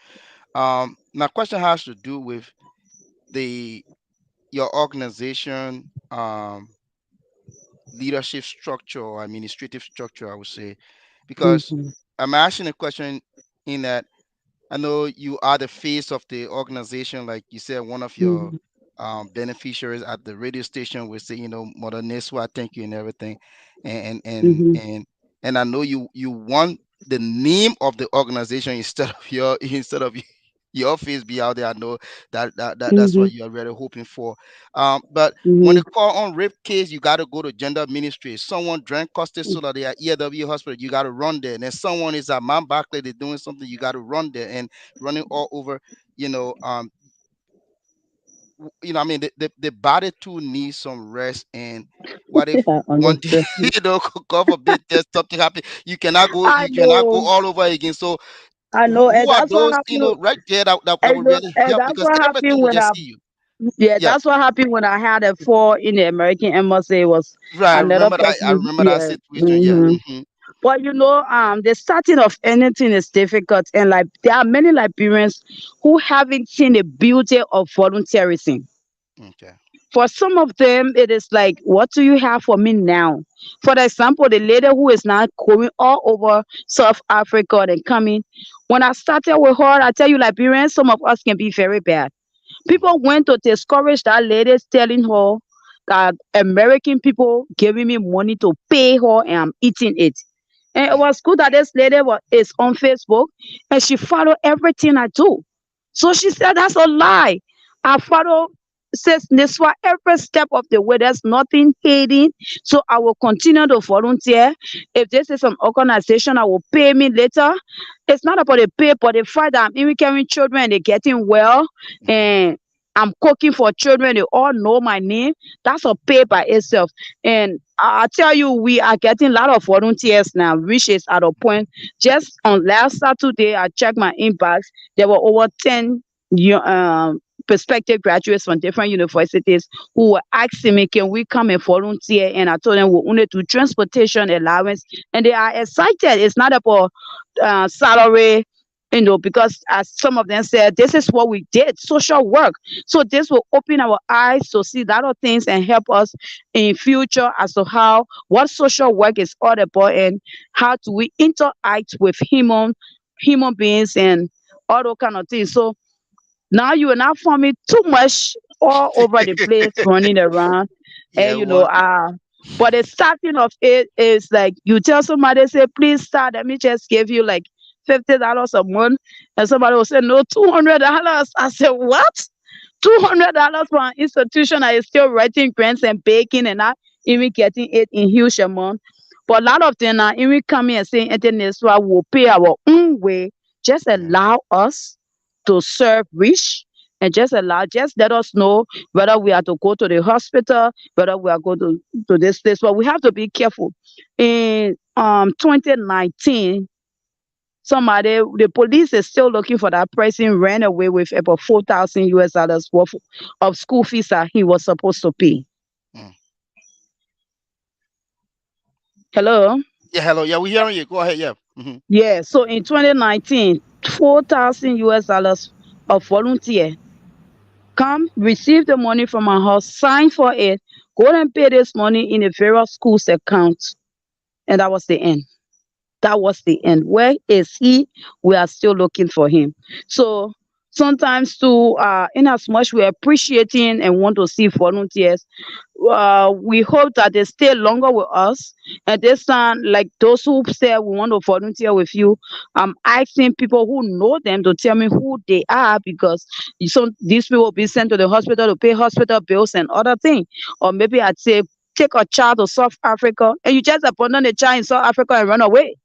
My question has to do with the your organization leadership structure or administrative structure, I would say, because Mhm. I'm asking a question in that I know you are the face of the organization, like you said, one of your Mhm. beneficiaries at the radio station will say, Mother Neswa, thank you and everything, and and and Mhm. and and I know you want the name of the organization instead of your your face be out there. I know that's Mhm. what you are really hoping for. But when they Mhm. call on rape case, you got to go to gender ministry. Someone drank custody so that they are EW hospital, you got to run there. And then someone is at Mount Barclay, they're doing something, you got to run there and running all over. You know, I mean, the body too needs some rest. And what if I one day, understand. God forbid, there's something happen, I you cannot go know. all over again. So I know, and who are that's what those, happened. right there that And, will really and help that's because what happened everything will when just I. see you. Yeah, Yeah, that's what happened when I had a fall in the American embassy. It was right. another I person. remember that Yeah. situation. Yeah. Hmm. But the starting of anything is difficult, and like there are many Liberians who haven't seen the beauty of volunteerism. Okay. For some of them, it is like, what do you have for me now? For example, the lady who is now going all over South Africa and coming. When I started with her, I tell you, Liberians, some of us can be very bad. Mhm. People went to discourage that lady, telling her that American people giving me money to pay her and I'm eating it. And it Mm. was good that this lady is on Facebook and she followed everything I do. So she said, that's a lie. I follow says Niswa every step of the way. There's nothing hidden. So I will continue to volunteer. If this is an organization that will pay me later, it's not about the pay, but the fact that I'm even carrying children and they're getting well Mhm. and I'm cooking for children, they all know my name. That's a pay by itself. And I tell you, we are getting a lot of volunteers now, which is at a point. Just on last Saturday, I checked my inbox. There were over 10 prospective graduates from different universities who were asking me, can we come and volunteer? And I told them we only do transportation allowance. And they are excited. It's not about salary, because as some of them said, this is what we did, social work. So this will open our eyes to see that of things and help us in future as to how what social work is all about and how do we interact with human beings and all those kind of things. So now you are not forming too much all over the place running around. Yeah. And One. but the starting of it is like you tell somebody, say, please start, let me just give you like $50 a month. And somebody will say, no, $200. I said, what? $200 for an institution that is still writing grants and baking and not even getting it in huge amount. But a lot of them are even coming and saying, internet, so I will pay our own way. Just Mhm. allow us to serve rich and just let us know whether we are to go to the hospital, whether we are going to this place. But we have to be careful. In 2019, the police is still looking for that person ran away with about 4,000 US dollars worth of school fees that he was supposed to pay. Mm. Hello? Yeah. Hello. Yeah, we're hearing you. Go ahead. Yeah. Yeah, so in 2019, 4,000 US dollars of volunteer come receive the money from our house, sign for it, go and pay this money in a various schools account. And that was the end. That was the end. Where is he? We are still looking for him. So sometimes too, in as much we're appreciating and want to see volunteers, we hope that they stay longer with us. And this time, like those who say we want to volunteer with you, I'm asking people who know them to tell me who they are because these people will be sent to the hospital to pay hospital bills and other things. Or maybe I'd say take a child to South Africa and you just abandon the child in South Africa and run away.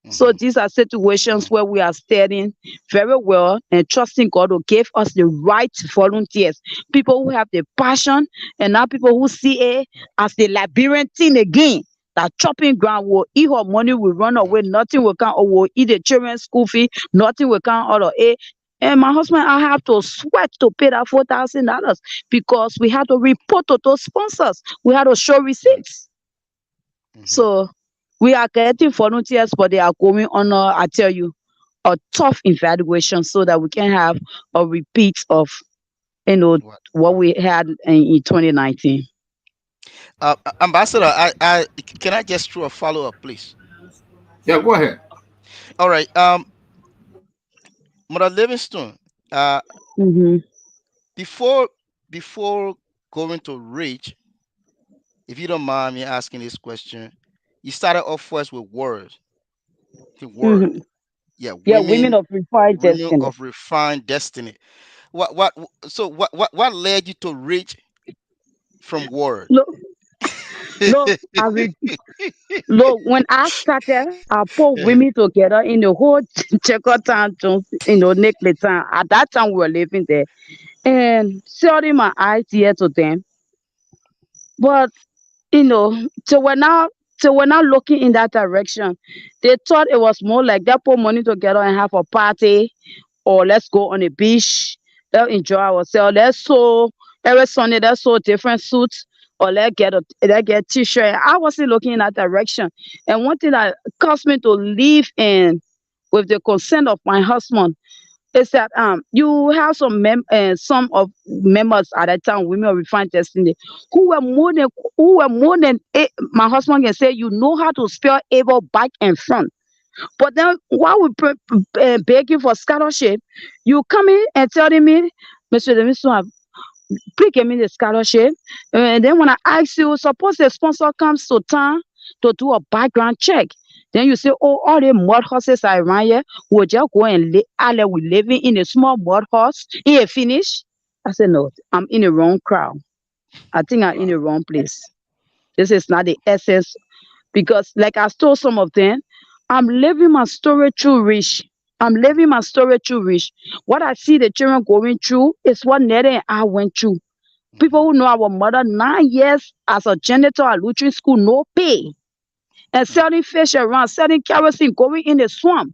So Mhm. these are situations Mhm. where we are studying very well and trusting God to give us the right volunteers, people who have the passion and not people who see it as the Liberian thing again. That chopping ground will eat her money, will run away, nothing will come, or will eat the children's school fee, nothing will come out of it. And my husband, I have to sweat to pay that $4,000 because we had to report to those sponsors. We had to show Mhm. receipts. Mhm. So we are getting volunteers, but they are going on. I tell you, a tough evaluation so that we can have a repeat of What? what we had in 2019. Ambassador, can I just throw a follow up, please? Yeah, go ahead. All right. Mother Livingstone, uh, Mm-hmm. before before going to reach, if you don't mind me asking this question, you started off first with words. The word, Mm-hmm. yeah, Yeah, women of refined women destiny. of refined destiny. What? So what led you to reach from word? Look, look, look. When I started, I put women together in the whole Checkertown, Nickley town. At that time, we were living there, and shutting my eyes here to them. But so we're now looking in that direction. They thought it was more like they put money together and have a party, or let's go on the beach, let's enjoy ourselves, let's sew every Sunday, let's sew different suits, or let's get t-shirt. I wasn't looking in that direction. And one thing that caused me to leave in with the consent of my husband is that you have some of members at that time, women of refined destiny, who were more than my husband can say, you know how to spell able back and front. But then while we begging for scholarship, you come in and telling me, Mr. Levinson, please give me the scholarship. And then when I ask you, suppose the sponsor comes to town to do a background check. Then you say, oh, all the mud horses are around here. We'll just go and we living in a small mud horse. Here, finish. I said, no, I'm in the wrong crowd. I think I'm in the Wow. wrong place. This is not the essence because, like I told some of them, I'm living my story through rich. I'm living my story through rich. What I see the children going through is what Netta and I went through. People who know our mother 9 years as a janitor at Lutheran school, no pay, and selling fish around, selling kerosene, going in the swamp.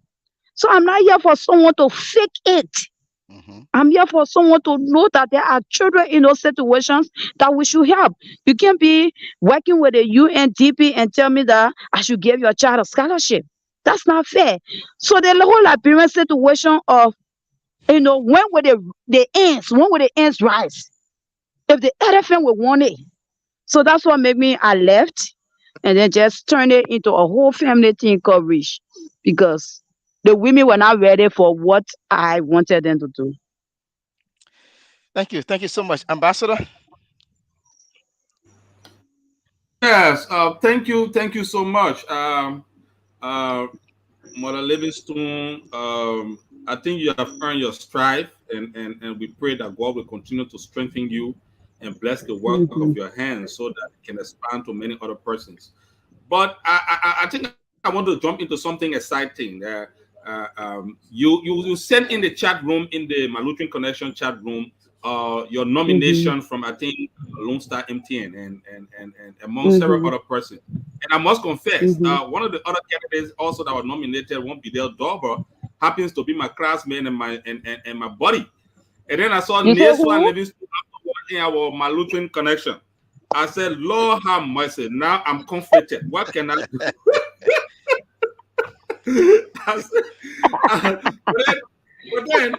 So I'm not here for someone to fake it. Mm-hmm. I'm here for someone to know that there are children in those situations that we should help. You can't be working with the UNDP and tell me that I should give your child a scholarship. That's not fair. So the whole Liberian situation of, when will when will the ends rise? If the elephant will want it. So that's what made me, I left and then just turned it into a whole family thing called Reach, because the women were not ready for what I wanted them to do. Thank you so much, Ambassador. Yes. Thank you so much. Uh, Mother Livingstone, I think you have earned your strive, and we pray that God will continue to strengthen you and bless the work of Hmm. your hands so that it can expand to many other persons. But I think I want to jump into something exciting. You sent in the chat room, in the Malutrin Connection chat room, your Hmm. nomination from, I think, Lone Star MTN, and among several Hmm. other persons. And I must confess, Hmm. one of the other candidates also that were nominated, one Bidel Dover, happens to be my classmate and my buddy. And then I saw You say Neswa and who? Livingston in our Malutrin Connection. I said, Lord have mercy. Now I'm conflicted. What can I do? I said, but then,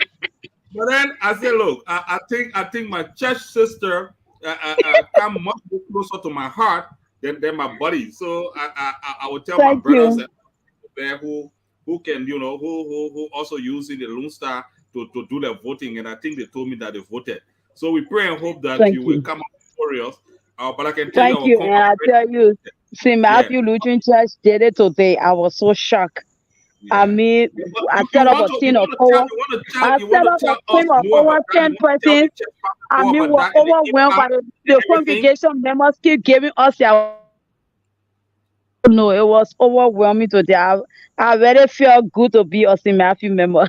but then I said, look, I think my church sister come much closer to my heart than my buddy. So I will tell my Thank brothers you. and there who can, who also using the Lone Star to do their voting, and I think they told me that they voted. So we pray and hope that Thank you will you. come out victorious. But I can tell you, Thank our you. And I tell you, St. yeah, Matthew Lutheran Church did it today. I was so shocked. I yeah. mean, I You set up want a to team of over. I you want set to up a tell us team of more over about that. You 10 want to tell the persons. church I more mean, about we're that and the overwhelmed by impact and the everything. congregation members keep giving us their. No, it was overwhelming today. I really felt good to be a St. Matthew member.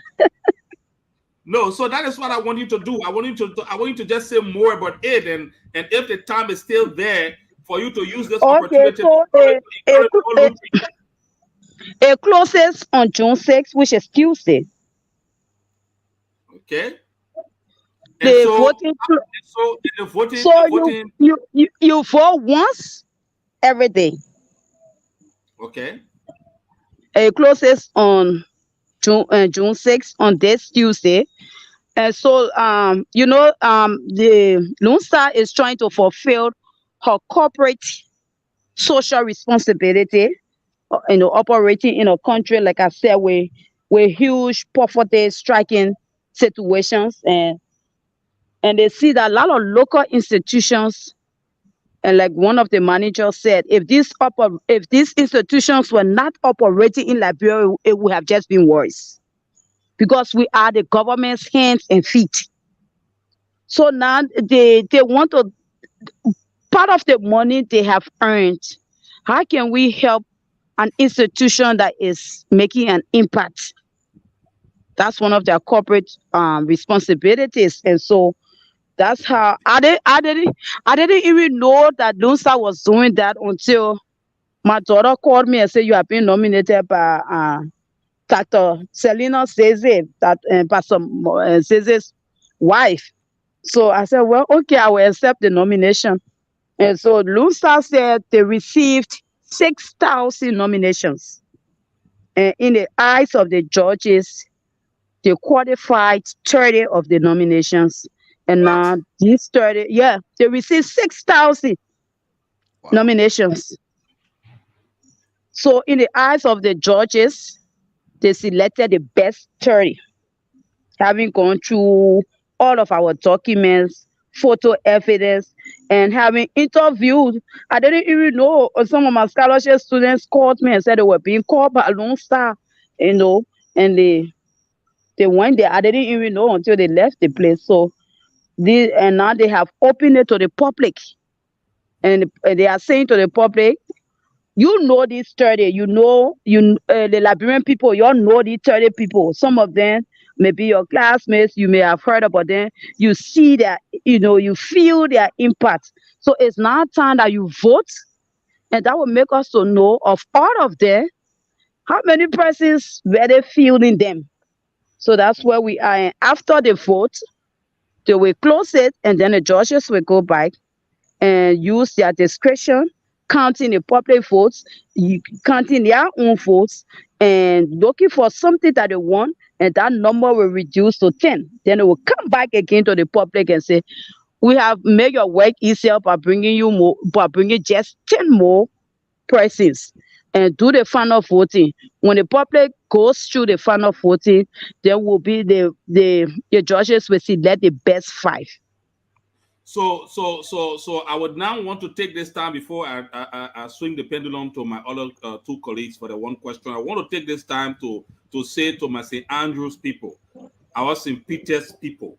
No, so that is what I want you to do. I want you to just say more about it, and if the time is still there for you to use this Okay, opportunity to so encourage all Lutherans. it closes on June 6th, which is Tuesday. Okay, and The so voting, clo- the so voting. you vote once every day. Okay, It closes on June 6th on this Tuesday. And so, the Lone Star is trying to fulfill her corporate social responsibility, operating in a country, like I said, with huge poverty striking situations, and they see that a lot of local institutions, and like one of the managers said, if these institutions were not operating in Liberia, it would have just been worse because we are the government's hands and feet. So now they want to, part of the money they have earned, how can we help an institution that is making an impact? That's one of their corporate responsibilities. And so that's how I didn't even know that Lone Star was doing that until my daughter called me and said, you have been nominated by Dr. Selena Zeze, that Pastor Zeze's wife. So I said, well, okay, I will accept the nomination. And so Lone Star said they received 6,000 nominations. And in the eyes of the judges, they qualified 30 of the nominations. And now these 30, yeah, they received 6,000 Wow. nominations. So in the eyes of the judges, they selected the best 30, having gone through all of our documents, photo evidence, and having interviewed. I didn't even know, some of my scholarship students called me and said they were being called by Lone Star, and they went there. I didn't even know until they left the place. So and now they have opened it to the public, and they are saying to the public, these 30, the Liberian people, you all know these 30 people. Some of them may be your classmates, you may have heard about them. You see that, you feel their impact. So it's now time that you vote, and that will make us to know of all of them, how many persons were they feeling them. So that's where we are. And after the vote, they will close it, and then the judges will go back and use their discretion, counting the public votes, counting their own votes, and looking for something that they want, and that number will reduce to 10. Then it will come back again to the public and say, we have made your work easier by bringing just 10 more persons, and do the final voting. When the public goes through the final voting, there will be the judges will select the best 5. So I would now want to take this time before I swing the pendulum to my other two colleagues for the one question. I want to take this time to say to my St. Andrews people, our St. Peter's people,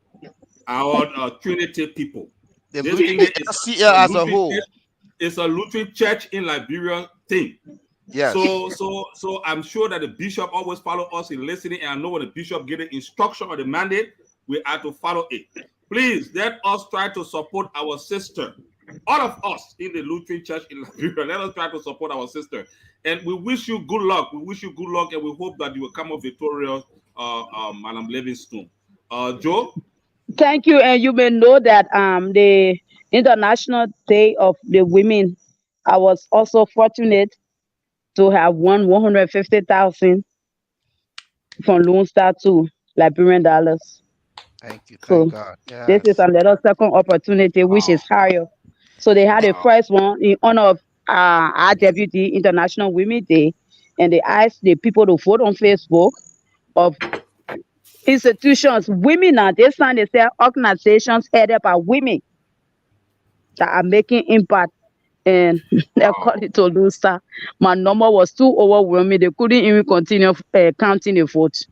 our Trinity people. The This thing is LCL as a whole. It's a Lutheran church in Liberia thing. Yes. So I'm sure that the bishop always follow us in listening, and I know when the bishop get the instruction or the mandate, we are to follow it. Please let us try to support our sister. All of us in the Lutheran Church in Liberia, let us try to support our sister. And we wish you good luck. We wish you good luck, and we hope that you will come up victorious, Madam Livingstone. Joe? Thank you. And you may know that the International Day of the Women, I was also fortunate to have won 150,000 from Lone Star to Liberian dollars. Thank you. So Thank God. this is Yes. another second opportunity, which is higher. So they had the Wow. first one in honor of IWD, International Women's Day, and they asked the people to vote on Facebook of institutions, women now. This time they say organizations headed by women that are making impact. And according to Lone Star, my number was too overwhelming. They couldn't even continue counting the votes.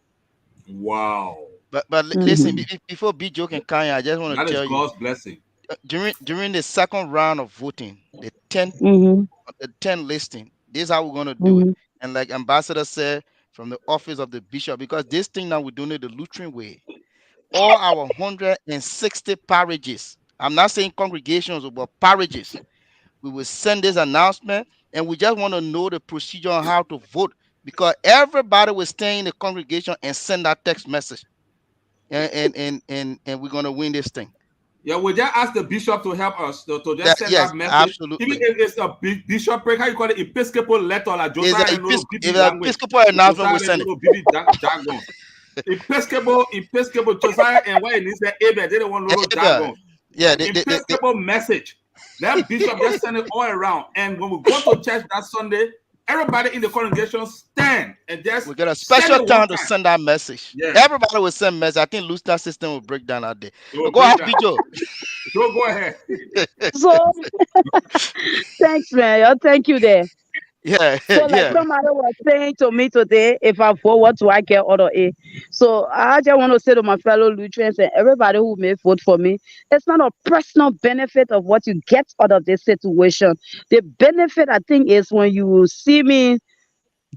Wow. But listen, before B Joe can come, I just want to That is tell you, God's blessing. during the second round of voting, the 10 listing, this is how we're gonna do it. And like Ambassador said, from the office of the bishop, because this thing now we're doing it the Lutheran way. All our 160 parishes, I'm not saying congregations, but parishes, we will send this announcement, and we just want to know the procedure on how to vote, because everybody will stay in the congregation and send that text message, and we're gonna win this thing. Yeah, we just ask the bishop to help us to just Yeah, send yes, that message. absolutely. Even if it's a bishopric, how you call it, Episcopal letter, like It's Josiah a and no BB if an language. Episcopal announcement, we Josiah send and it. no BB jargon. Episcopal, Josiah and what it needs the Abel, they don't want no jargon. Yeah, Episcopal message. That bishop just send it all around. And when we go to church that Sunday, everybody in the congregation stand and just we got a special time to send that message. Yeah. Everybody will send message. I think Luster system will break down that day. Go ahead, Bijo. Go ahead. So thanks, man. Yo, thank you there. Yeah, So like somebody was saying to me today, if I vote, what do I get out of it? So I just want to say to my fellow Lutherans and everybody who may vote for me, it's not a personal benefit of what you get out of this situation. The benefit, I think, is when you see me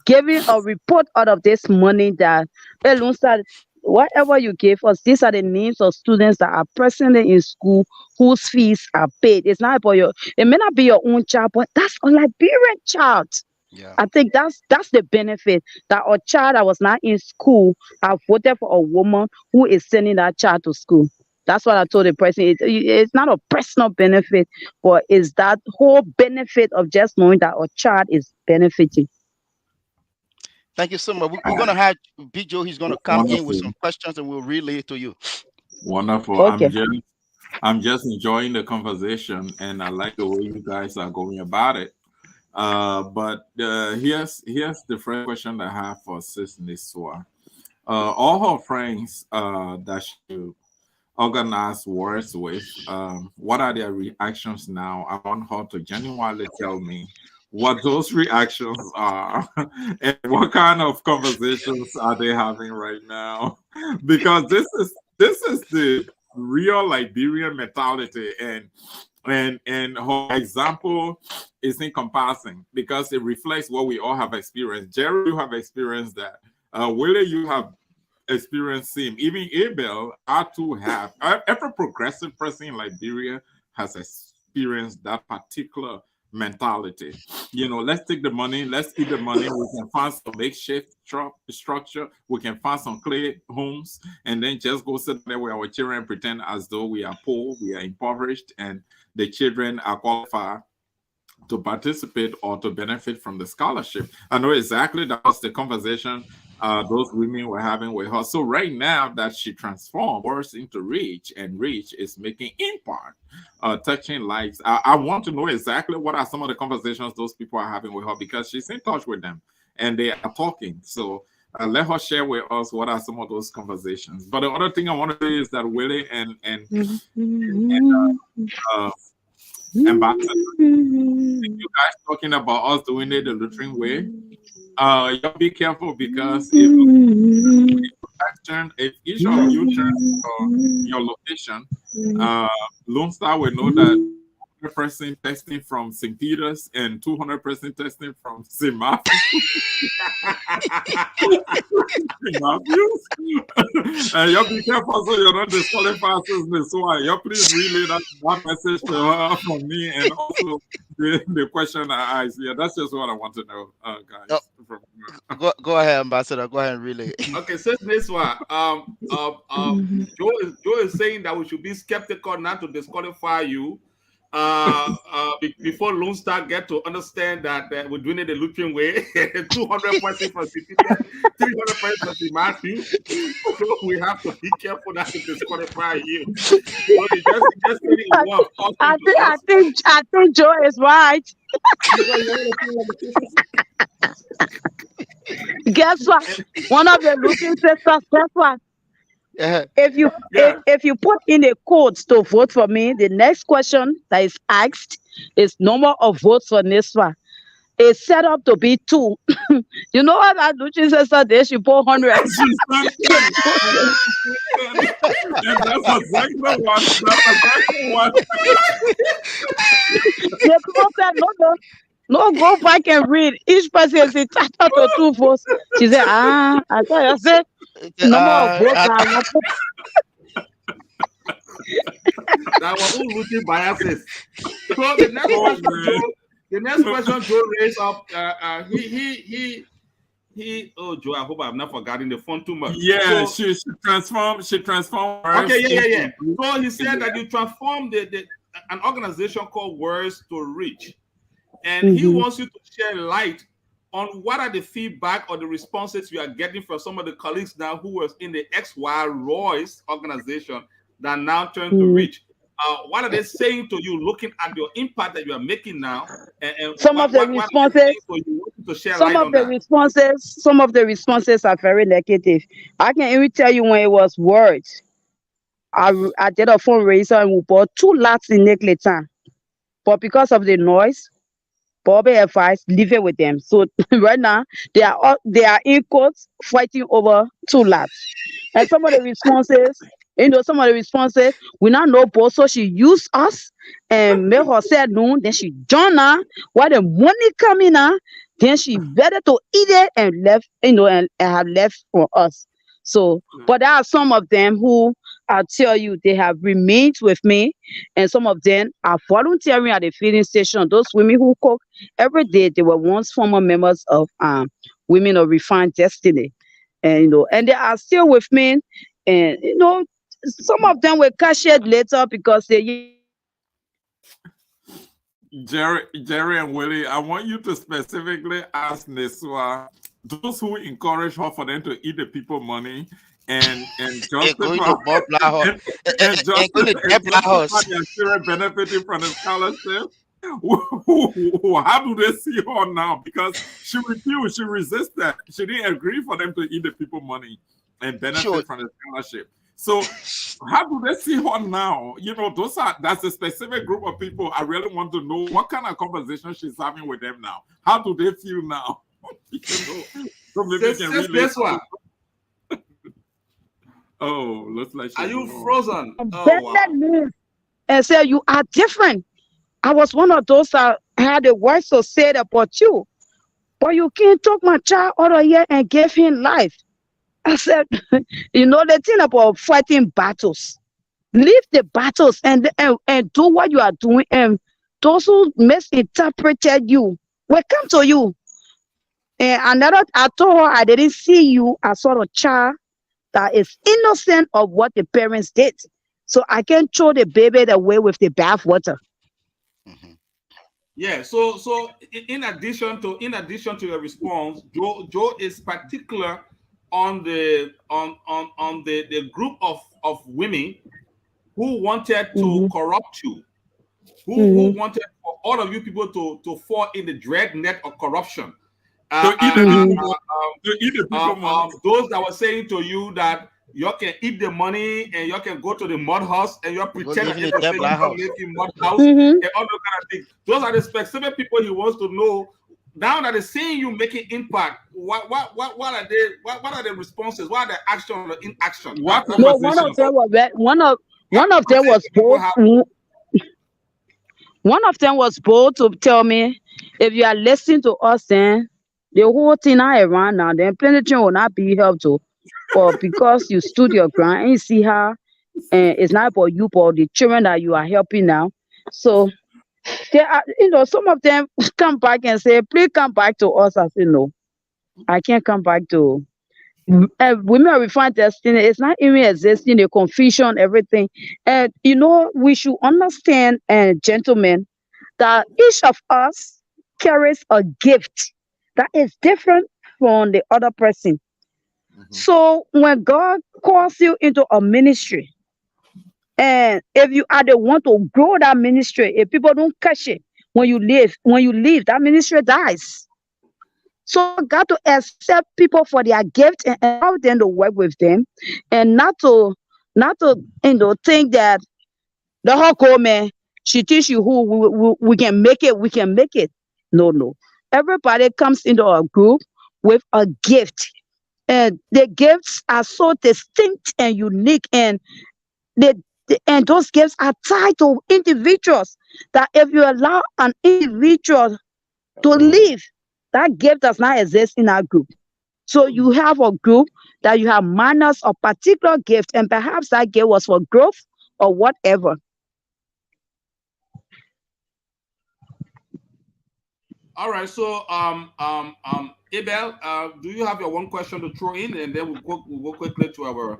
giving a report out of this money that, hey, Lunstad, whatever you gave us, these are the names of students that are presently in school whose fees are paid. It's not about it may not be your own child, but that's a Liberian child. Yeah. I think that's the benefit, that a child that was not in school, I voted for a woman who is sending that child to school. That's what I told the person. It's not a personal benefit, but it's that whole benefit of just knowing that a child is benefiting. Thank you so much. We're going to have Big Joe. He's going to come in with Wonderful. some questions and we'll relay it to you. Wonderful. Okay. I'm just enjoying the conversation, and I like the way you guys are going about it. But here's the first question that I have for Sis Niswa. All her friends that she organized wars with, what are their reactions now? I want her to genuinely tell me what those reactions are and what kind of conversations are they having right now, because this is the real Liberian mentality, and her example is encompassing because it reflects what we all have experienced. Jerry, you have experienced that. Willie, you have experienced him. Even Abel, I too have. Every progressive person in Liberia has experienced that particular mentality. Let's take the money, let's eat the money. We can find some makeshift structure, we can find some clay homes, and then just go sit there with our children and pretend as though we are poor, we are impoverished, and the children are qualified to participate or to benefit from the scholarship. I know exactly that was the conversation those women were having with her. So right now that she transformed words into Reach, and Reach is making impact, touching lives. I want to know exactly what are some of the conversations those people are having with her, because she's in touch with them and they are talking. So let her share with us what are some of those conversations. But the other thing I want to say is that Willie and Ambassador, you guys talking about us doing it the Lutheran way. Y'all be careful, because if each of you turn your location, Lone Star will know that 100% testing from St. Peter's and 200% testing from St. Matthews. Y'all be careful so you're not disqualified. So y'all please relay that message to her from me, and also the question I asked. Yeah, that's just what I want to know, guys. Go ahead, Ambassador. Go ahead and relay. Okay, so this one, Joe is saying that we should be skeptical not to disqualify you. Before Lone Star get to understand that we're doing it the Lutheran way, 200 points for City, 300 points for Matthew. So we have to be careful not to disqualify you. So I think Joe is right. Guess what? One of the Lutheran sisters, guess what? If you put in a code to vote for me, the next question that is asked is number of votes for Niswa. It's set up to be 2. You know what that Lutheran sister did? She put 100. That's exactly what. The people said, no, go back and read. Each person is entitled to 2 votes. She said, I thought I said number of votes. That was all Lutheran biases. So the next question Joe raised up, Oh, Joe, I hope I've not forgotten the font too much. Yeah, So, she transformed. Okay, yeah. So he said that you transform an organization called Words to Reach, and he wants you to share light on what are the feedback or the responses you are getting from some of the colleagues now who was in the XY Royce organization that now turned to Reach. What are they saying to you, looking at your impact that you are making now? And Some of the responses, to share some light of on the that. responses, some of the responses are very negative. I can even tell you when it was words. I did a fundraiser and we bought 2 lots in Necleton, but because of the noise, Bobby advised leave it with them. So right now they are in court fighting over 2 lots. And some of the responses, we now know both. So she used us and made her say no. Then she joined her while the money coming out. Then she better to eat it and left, and have left for us. So, but there are some of them who I tell you they have remained with me, and some of them are volunteering at the filling station. Those women who cook every day, they were once former members of Women of Refined Destiny, and and they are still with me. And some of them were cashier later because they. Jerry and Willie, I want you to specifically ask Nesua, those who encourage her for them to eat the people money and justify and justify their children benefiting from the scholarship. How do they see her now? Because she refused, she resisted, she didn't agree for them to eat the people money and benefit from the scholarship. So how do they see her now? That's a specific group of people. I really want to know what kind of conversation she's having with them now. How do they feel now? So maybe you can relate. Oh, looks like are you frozen? Oh, wow. And say you are different. I was one of those that had a voice to say about you, but you can't talk my child out of here and give him life. I said, the thing about fighting battles, leave the battles and do what you are doing. And those who misinterpreted you will come to you. And I told her I didn't see you as sort of child that is innocent of what the parents did. So I can throw the baby away with the bathwater. Yeah. So in addition to your response, Joe is particular on the group of women who wanted to corrupt you, who wanted for all of you people to fall in the dread net of corruption. Those that were saying to you that you can eat the money and you can go to the mud house and you're pretending to say you're making mud house and all those kind of things. Those are the specific people he wants to know. Now that they're seeing you making impact, what are they? What are the responses? What are the action or inaction? One of them was bold to tell me, if you are listening to us, then the whole thing I around now, then plenty will not be helped to. But because you stood your ground and you see her, and it's not about you, but the children that you are helping now. So there are, some of them come back and say, please come back to us. I say, no, I can't come back to Women of Refined Destiny. It's not even existing, the confusion, everything. And we should understand, gentlemen, that each of us carries a gift that is different from the other person. So when God calls you into a ministry, and if you are the one to grow that ministry, if people don't catch it, when you leave, that ministry dies. So got to accept people for their gift and allow them to work with them, and not to think that the whole man, she teach you who we can make it. No. Everybody comes into a group with a gift, and the gifts are so distinct and unique, and those gifts are tied to individuals, that if you allow an individual to live, that gift does not exist in our group. So you have a group that you have manners of particular gift, and perhaps that gift was for growth or whatever. All right. So Abel, do you have your one question to throw in, and then we'll go quickly to our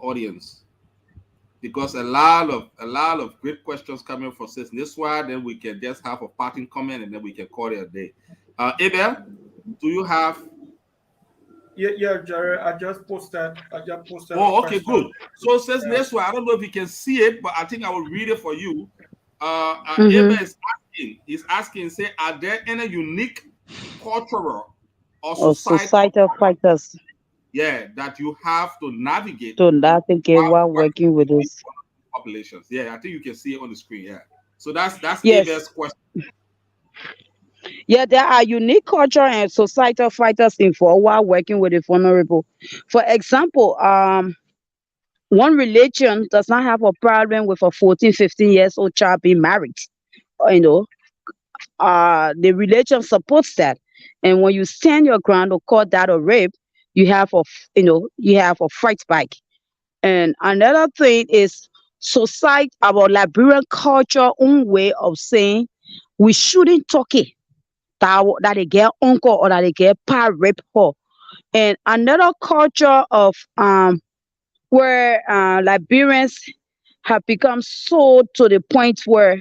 audience, because a lot of great questions coming for Sis Niswa. Then we can just have a parting comment, and then we can call it a day. Abel, do you have? Yeah, Jerry. I just posted a Oh, okay, question. good. So Sis Yeah. Niswa, I don't know if you can see it, but I think I will read it for you. Abel Mm-hmm. is asking. He's asking, say, are there any unique cultural or Or societal, societal factors yeah, that you have to navigate to navigate while while working working with with this. populations? Yeah, I think you can see it on the screen. Yeah. So that's Yes. Abel's question. Yeah, there are unique culture and societal factors involved while working with the vulnerable. For example, one religion does not have a problem with a 14, 15 years old child being married. You know, the religion supports that. And when you stand your ground or call that a rape, you have you have a fight back. And another thing is society, our Liberian culture own way of saying we shouldn't talk it that they get uncle or that they get pa rape her. And another culture of where Liberians have become so to the point where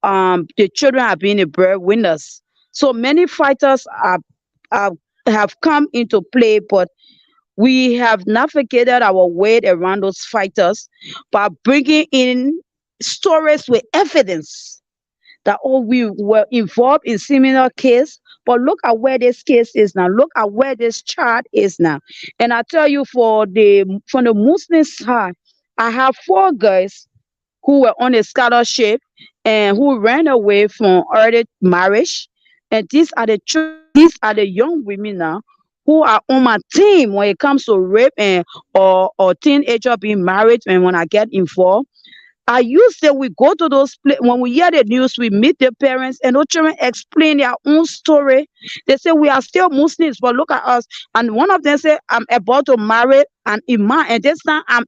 the children are being the breadwinners. So many fighters are have come into play, but we have navigated our way around those fighters by bringing in stories with evidence that oh we were involved in similar case, but look at where this case is now, look at where this child is now. And I tell you, from the Muslim side, I have four guys who were on a scholarship and who ran away from early marriage. And these are the young women now who are on my team when it comes to rape and or teenager being married. And when I get involved, I used to we go to those when we hear the news, we meet the parents and those children explain their own story. They say we are still Muslims, but look at us. And one of them said, I'm about to marry an imam, and this time I'm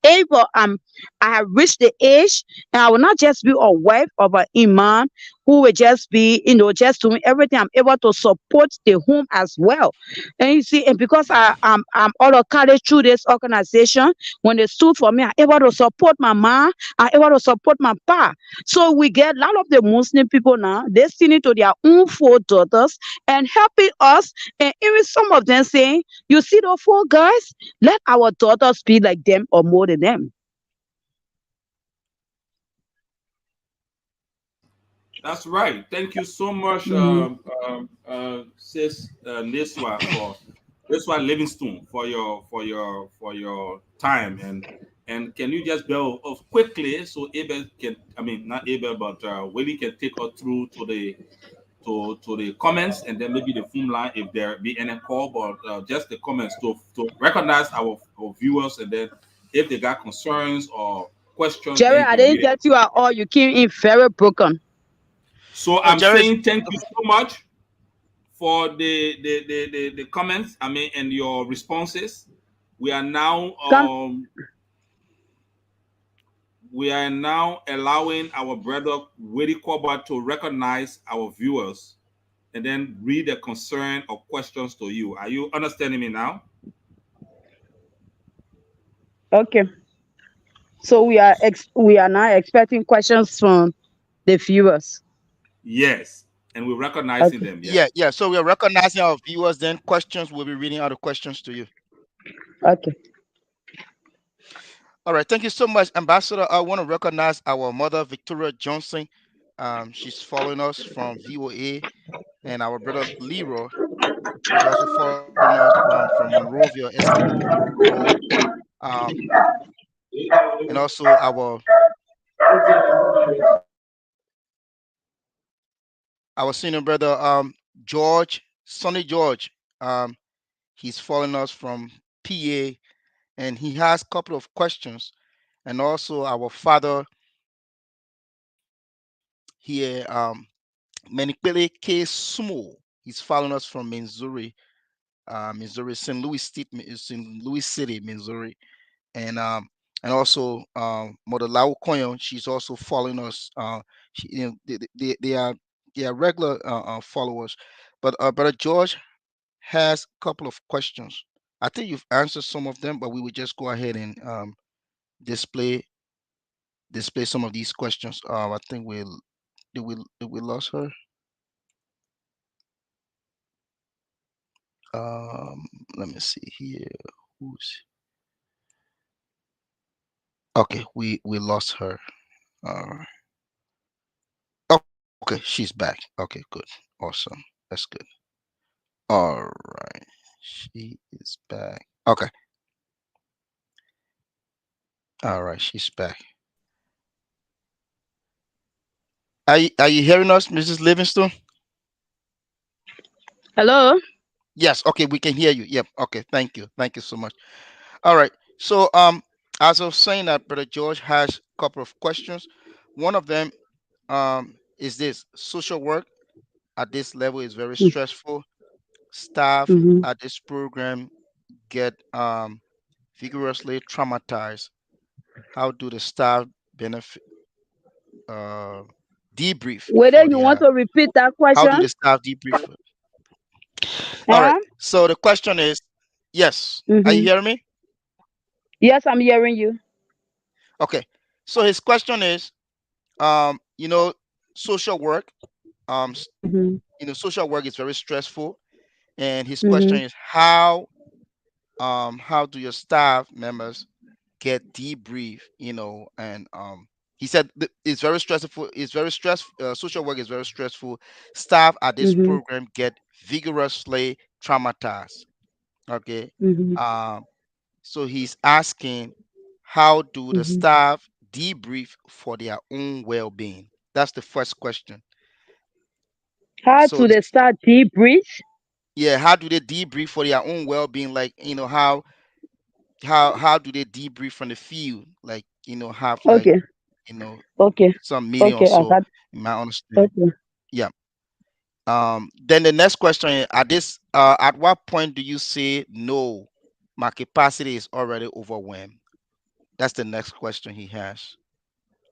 able, I have reached the age, and I will not just be a wife of an imam who will just be, just doing everything. I'm able to support the home as well. And you see, and because I'm all of college through this organization, when they stood for me, I'm able to support my mom, I'm able to support my pa. So we get a lot of the Muslim people now listening to their own four daughters and helping us. And even some of them saying, you see those four guys, let our daughters be like them or more than them. That's right. Thank you so much, Mhm. Sis Niswa, for Niswa Livingstone, for your time. And can you just bell off quickly so Abel can, I mean, not Abel, but Willie can take us through to the comments, and then maybe the phone line if there be any call, but just the comments to recognize our viewers, and then if they got concerns or questions, then Jerry, you I can didn't read it. get you at all. You came in very broken. So I'm Jerry, saying thank you so much for the comments, I mean, and your responses. We are now Come, um we are now allowing our brother Willie Koba to recognize our viewers and then read the concern or questions to you. Are you understanding me now? okay. So we are now expecting questions from the viewers. Yes. And we're recognizing Okay, them, yeah. yeah, yeah. So we are recognizing our viewers. Then questions, we'll be reading out the questions to you. okay. All right. Thank you so much, Ambassador. I want to recognize our mother, Victoria Johnson. She's following us from VOA, and our brother Leroy is also following us from Monrovia, Essex. Um, and also our senior brother, George, Sonny George. Um, he's following us from PA, and he has a couple of questions. And also our father here, Manikpele K. Sumo. He's following us from Missouri, Missouri, St. Louis City, Missouri, and also Mother Lau Koyon. She's also following us. They are yeah, regular followers. But Brother George has a couple of questions. I think you've answered some of them, but we would just go ahead and display display some of these questions. I think we lost her. Um, Let me see here. Who's okay? We lost her. Uh, okay, she's back. Okay, good, awesome. That's good. All right, she is back. Okay, all right, she's back. Are you hearing us, Mrs. Livingston? Hello. Yes. Okay, we can hear you. Yep. Okay. Thank you so much. All right. So as I was saying, that Brother George has a couple of questions. One of them is this: social work at this level is very stressful. Staff Mm-hmm. at this program get vigorously traumatized. How do the staff benefit uh debrief Whether for you want their to repeat that how do question? the staff debrief? All right. Huh? So the question is, yes. Are you Mm-hmm. hearing me? Yes, I'm hearing you. Okay. So his question is, you know, social work, um, s- Mm-hmm. social work is very stressful, and his question Mm-hmm. is how do your staff members get debrief, and he said it's very stressful. It's very stressful. Social work is very stressful. Staff at this Mm-hmm. program get vigorously traumatized. Okay. Mm-hmm. Um, So he's asking, how do the Mm-hmm. staff debrief for their own well-being? That's the first question. How So to the start debrief? yeah, how do they debrief for their own well-being? Like, how do they debrief from the field? Like, have like, Okay. you know, Okay. some meeting or Okay. I so, got. in my understanding. Okay. Yeah. Then the next question is, at what point do you say no? My capacity is already overwhelmed. That's the next question he has.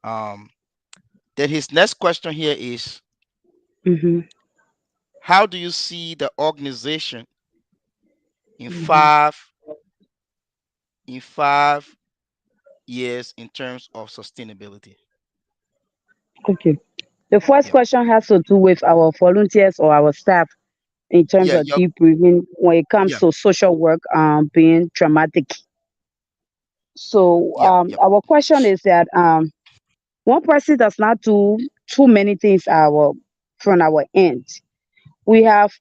Um, Then his next question here is, Mm-hmm. how do you see the organization in Mm-hmm. 5 years in terms of sustainability? Okay. The first Yeah, question has to do with our volunteers or our staff in terms yeah, of debriefing when it comes yeah, to social work being traumatic. So yep. our question is that one person does not do too many things from our end. We have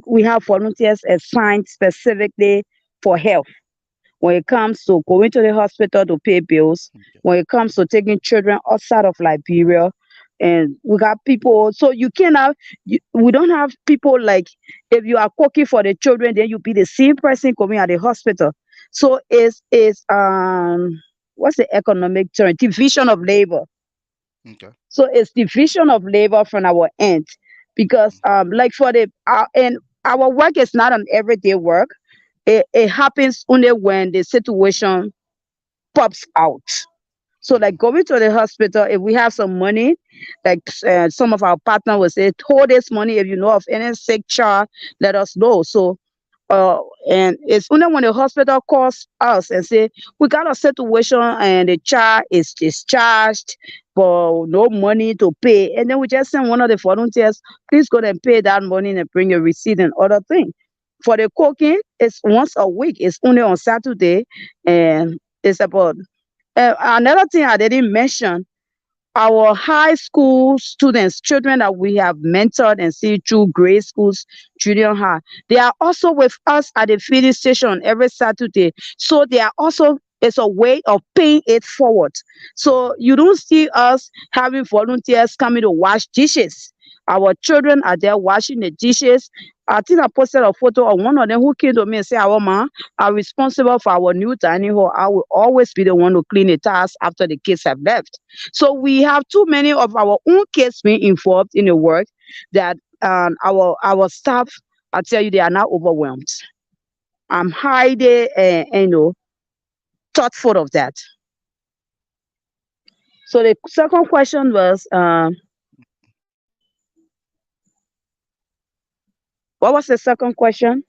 we have volunteers assigned specifically for health. When it comes to going to the hospital to pay bills, Okay. when it comes to taking children outside of Liberia, and we got people. So we don't have people like if you are cooking for the children, then you be the same person coming at the hospital. So it's what's the economic term? Division of labor. Okay. So it's division of labor from our end because like for the and our work is not an everyday work. It happens only when the situation pops out. So Okay. like going to the hospital, if we have some money, like some of our partners will say, hold this money. If you know of any sick child, let us know. So uh, and it's only when the hospital calls us and say we got a situation and the child is discharged but no money to pay, and then we just send one of the volunteers, please go and pay that money and bring your receipt and other thing. For the cooking, it's once a week. It's only on Saturday, and it's about another thing I didn't mention, our high school students, children that we have mentored and see through grade schools, junior high, they are also with us at the feeding station every Saturday. So they are also, it's a way of paying it forward. So you don't see us having volunteers coming to wash dishes. Our children are there washing the dishes. I think I posted a photo of one of them who came to me and said, our mom are responsible for our new dining hall. I will always be the one to clean the tires after the kids have left. So we have too many of our own kids being involved in the work that our staff, I tell you, they are not overwhelmed. I'm highly, thoughtful of that. So the second question was, What was the second question?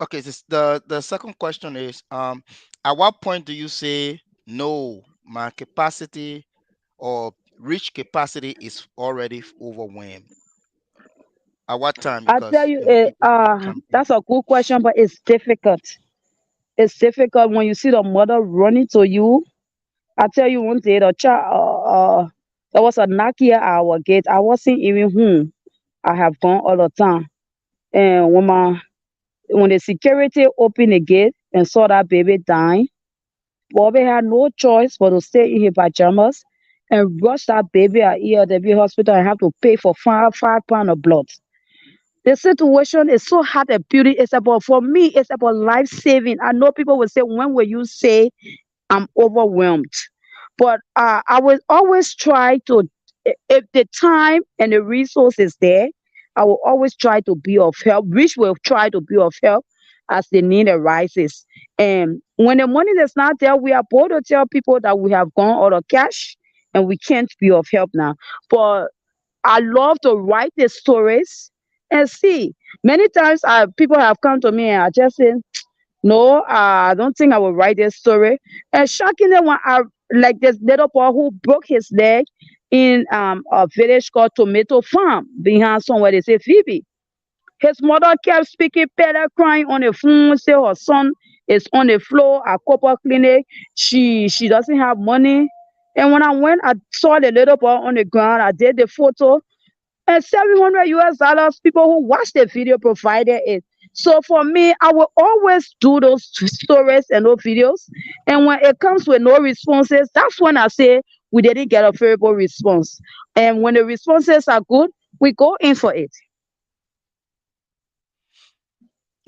Okay, the second question is at what point do you say no, my capacity or reach capacity is already overwhelmed? At what time? I tell Because you, people come in. that's a good question, but it's difficult. It's difficult when you see the mother running to you. I tell you one day, the child, there was a knock here at our gate. I wasn't even home. I have gone all the time. And when the security opened the gate and saw that baby dying, Bobby had no choice but to stay in his pajamas and rush that baby at ELW hospital and have to pay for £5 of blood. The situation is so hard and beauty. It's about, for me, it's about life saving. I know people will say, when will you say I'm overwhelmed? But I will always try to, if the time and the resources there, I will always try to be of help, which will try to be of help as the need arises. And when the money is not there, we are both to tell people that we have gone out of cash and we can't be of help now. But I love to write the stories and see. Many times people have come to me and I just say, no, I don't think I will write this story. And shockingly, when I, like this little boy who broke his leg in a village called Tomato Farm behind somewhere, they say Phoebe. His mother kept speaking better, crying on the phone, say her son is on the floor at Copper Clinic. She doesn't have money. And when I went, I saw the little boy on the ground. I did the photo, and $700 people who watched the video provided it. So for me, I will always do those stories and those videos. And when it comes with no responses, that's when I say we didn't get a favorable response. And when the responses are good, we go in for it.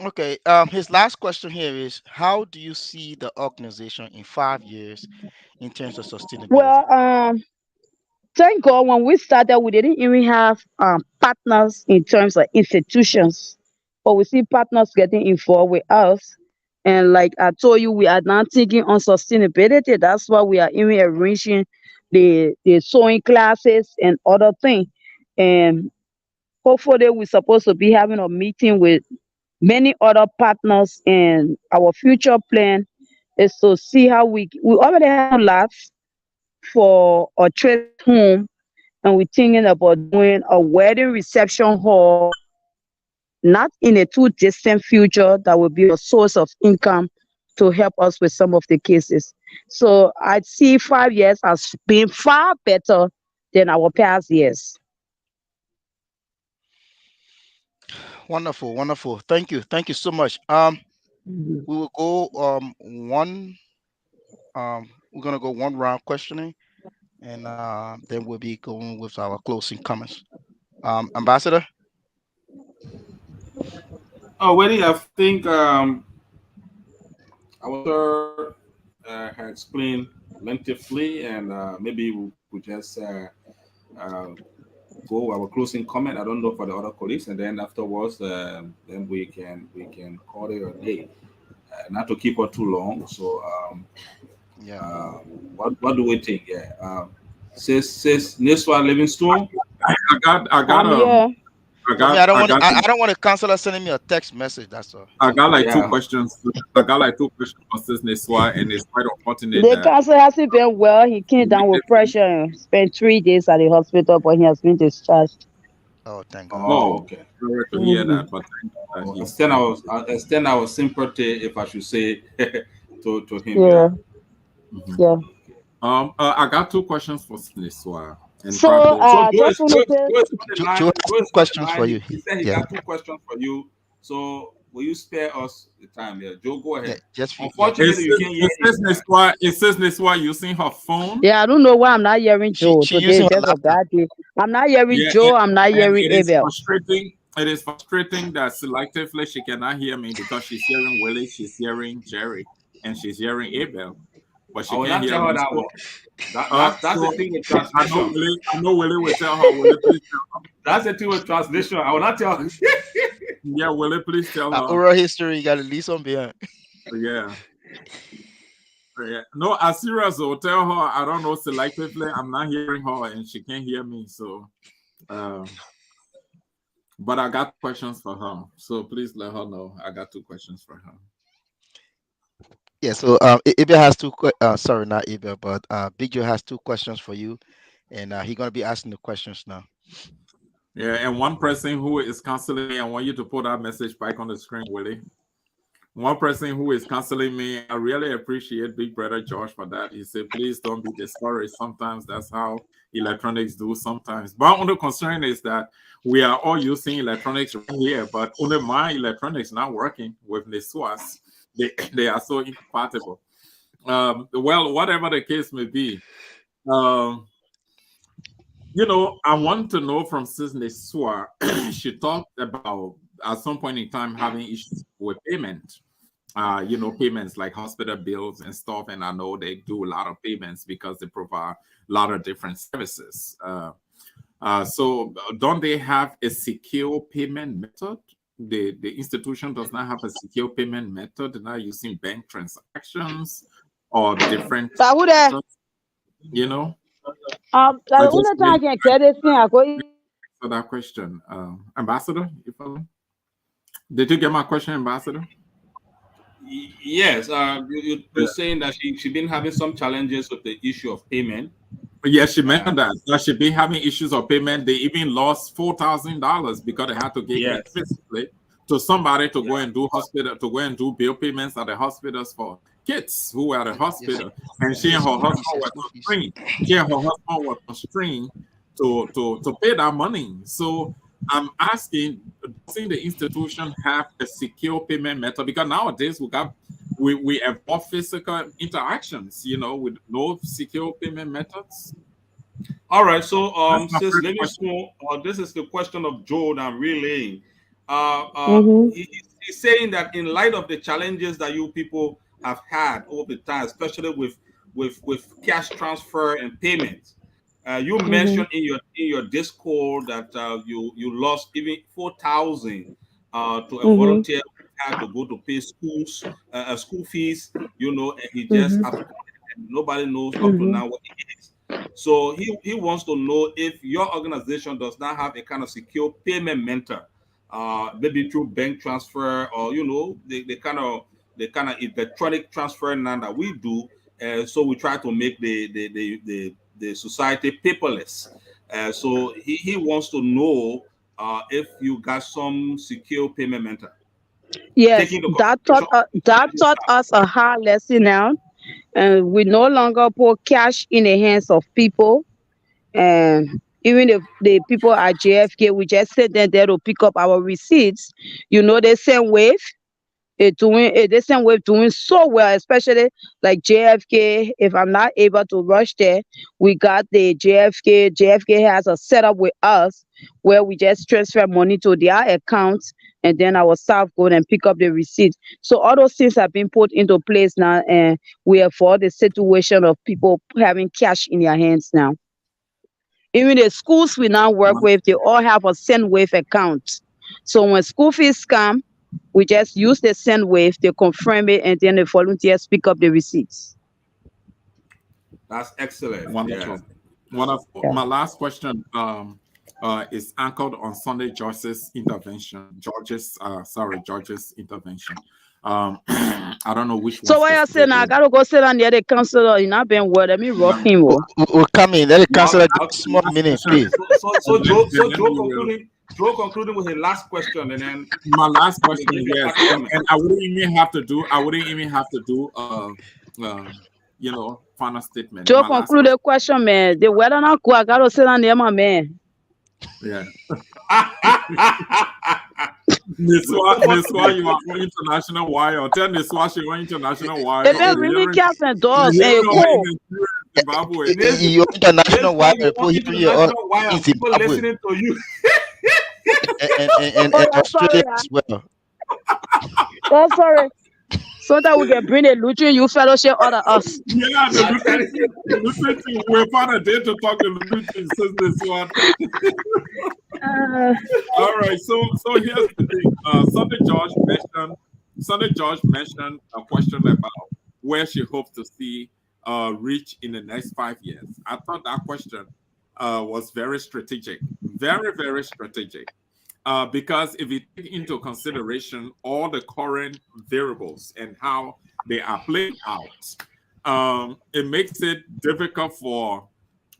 Okay. His last question here is: how do you see the organization in 5 years in terms of sustainability? Well, thank God when we started, we didn't even have partners in terms of institutions, but we see partners getting involved with us. And like I told you, we are now thinking on sustainability. That's why we are even arranging the sewing classes and other things. And hopefully, we're supposed to be having a meeting with many other partners. And our future plan is to see how we already have lots for a trip home, and we're thinking about doing a wedding reception hall, not in a too distant future, that will be a source of income to help us with some of the cases. So I see 5 years as being far better than our past years. Wonderful, wonderful. Thank you so much. Mhm. We will go we're gonna go one round questioning, and then we'll be going with our closing comments. Ambassador. Oh, well, I think our author had explained lengthily, and maybe we could just uh, go our closing comment. I don't know for the other colleagues, and then afterwards, then we can call it a day. Not to keep it too long. So, Yeah. uh, what do we think? Yeah, says Niswa Livingstone. I'm here. For me, I don't I want got I don't want a counselor sending me a text message. That's all. I got like two Yeah. questions. I got like two questions on Sis Why, and it's quite unfortunate The that cancer hasn't been well. He came down with pressure and spent 3 days at the hospital, but he has been discharged. Oh, thank God. Oh, oh, okay. sorry to hear Mhm. that, but thank God that Well, he's fine. extend our sympathy, if I should say, to him. Yeah. Yeah, Mhm. yeah. I got two questions for Siniswa. In So fact, the So just want to say, Joe is on the Joe line. has Joe two is on the questions for line. you. He said he Yeah, got two questions for you. So will you spare us the time? Yeah, Joe, go yeah, ahead. just few. Yeah, Unfortunately, you can't hear him. Is Niswa using her phone? yeah, I don't know why I'm not hearing she Joe she today. using It's her just a laptop. bad day. I'm not hearing Yeah, Joe. I'm not and hearing it is Abel. frustrating. It is frustrating that selectively she cannot hear me because she's hearing Willie, she's hearing Jerry, and she's hearing Abel, but I she will can't not hear tell her me. that So, one. That's the so thing with I know translation. Willie. I know Willie will tell her. Willie, please tell her. That's the thing with translation. I will not tell her. Yeah, Willie, please tell her. Oral history, you got to leave some behind. Yeah. Yeah. No, as serious though, tell her I don't know selectively. I'm not hearing her and she can't hear me. So uh But I got questions for her, so please let her know. I got 2 questions for her. Yeah, so Abel has sorry, not Abel, but Big Joe has 2 questions for you, and he's gonna be asking the questions now. Yeah, and one person who is counseling me, I want you to put that message back on the screen, Willie. One person who is counseling me, I really appreciate Big Brother George for that. He said, please don't be discouraged. Sometimes that's how electronics do sometimes. But only concern is that we are all using electronics right here, but only my electronics not working with the SWAS. They are so incompatible. Well, whatever the case may be, I want to know from Cisne Swa. She talked about at some point in time having issues with payment. Payments like hospital bills and stuff. And I know they do a lot of payments because they provide a lot of different services. So don't they have a secure payment method? The institution does not have a secure payment method. They're not using bank transactions or different methods, Like one time I can get this thing, I go. So that question, Ambassador, you follow? Did you get my question, Ambassador? Yes, you're saying that she been having some challenges with the issue of payment. Yes, she mentioned that she been having issues of payment. They even lost $4,000 because they had to get physically to somebody to go and do bill payments at the hospitals for kids who were at the hospital. And she and her husband were constrained. She and her husband were constrained to pay that money. So I'm asking, does the institution have a secure payment method? Because nowadays we have more physical interactions, with no secure payment methods. All right, so since this is the question of Joe that I'm relaying. He's saying that in light of the challenges that you people have had over the time, especially with cash transfer and payments. You mentioned in your Discord that you lost even 4,000 to a volunteer who had to go to pay school fees, and he just absconded, and nobody knows up to now what it is. So he wants to know if your organization does not have a kind of secure payment method, maybe through bank transfer or the kind of electronic transfer now that we do. So we try to make the society paperless. So he wants to know if you got some secure payment method. Yes, that taught us a hard lesson now, and we no longer put cash in the hands of people. And even if the people at JFK, we just sit there to pick up our receipts. The same wave. The same way doing so well, especially like JFK. If I'm not able to rush there, we got the JFK. JFK has a setup with us where we just transfer money to their accounts, and then our staff go and pick up the receipt. So all those things have been put into place now, and we avoid the situation of people having cash in their hands now. Even the schools we now work with, they all have a SendWave account. So when school fees come, we just use the SendWave, they confirm it, and then the volunteers pick up the receipts. That's excellent. Wonderful. Wonderful. Yeah. My last question is anchored on Sunday George's intervention. George's intervention. I don't know which one. So why I say now I gotta go sit on the other counselor. You're not being word. Let me rough him. We're coming. Let the counselor take a small minute, please. So Joe concluding with his last question, and then my last question, yes, and I wouldn't even have to do final statement. Joe conclude the question, man. The weather not cool. I gotta sit on there, my man. Yeah. Niswa, you are on international wire. Tell Niswa she on international wire. They really cats and dogs. Hey, go. You're international wire. People listening to you. and Australia as well. Oh, sorry. So that we can bring the Lutheran Youth Fellowship out of us. Yeah, the Lutheran team. We're part of there to talk to the Lutheran since this one. All right, so here's the thing. Sunday George mentioned a question about where she hopes to see reach in the next 5 years. I thought that question was very strategic, very, very strategic. because if you take into consideration all the current variables and how they are playing out, it makes it difficult for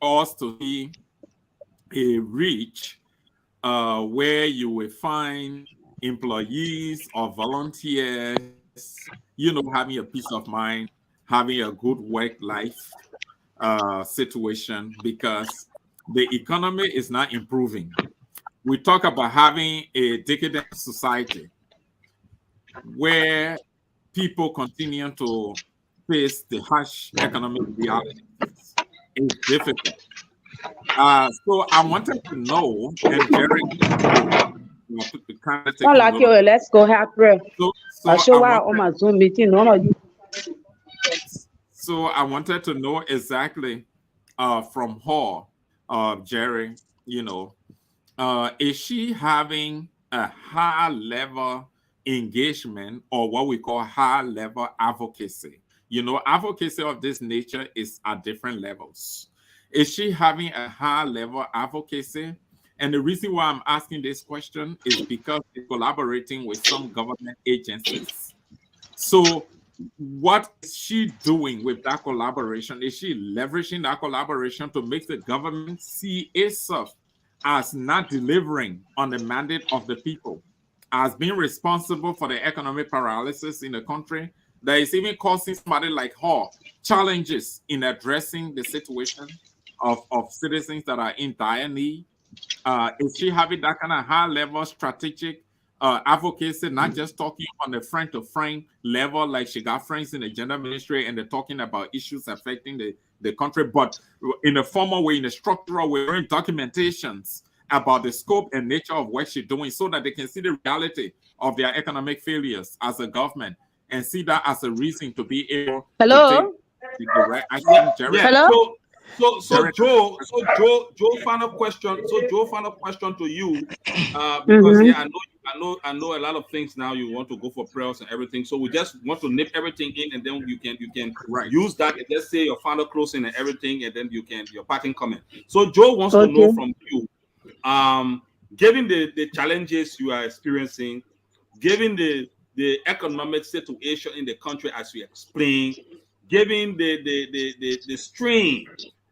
us to see a reach where you will find employees or volunteers, having a peace of mind, having a good work-life situation, because the economy is not improving. We talk about having a decadent society where people continue to face the harsh economic realities. It's difficult. So I wanted to know, and Jerry, kind of Not like you, let's go have prayer. I show why on my Zoom meeting. None of you. So I wanted to know exactly from her, Jerry, is she having a high level engagement or what we call high level advocacy? Advocacy of this nature is at different levels. Is she having a high level advocacy? And the reason why I'm asking this question is because she's collaborating with some government agencies. So what is she doing with that collaboration? Is she leveraging that collaboration to make the government see itself as not delivering on the mandate of the people, as being responsible for the economic paralysis in the country that is even causing somebody like her challenges in addressing the situation of citizens that are in dire need? Is she having that kind of high-level strategic advocacy, not just talking on the friend-to-friend level, like she got friends in the gender ministry and they're talking about issues affecting the country, but in a formal way, in a structural way, in documentations about the scope and nature of what she's doing so that they can see the reality of their economic failures as a government and see that as a reason to be able to take the direct action. Jerry? Hello? So Joe, final question. So Joe, final question to you, because I know a lot of things now. You want to go for prayers and everything. So we just want to nip everything in, and then you can use that. And let's say your final closing and everything, and then your parting comment. So Joe wants to know from you, given the challenges you are experiencing, given the economic situation in the country as you explained, given the strain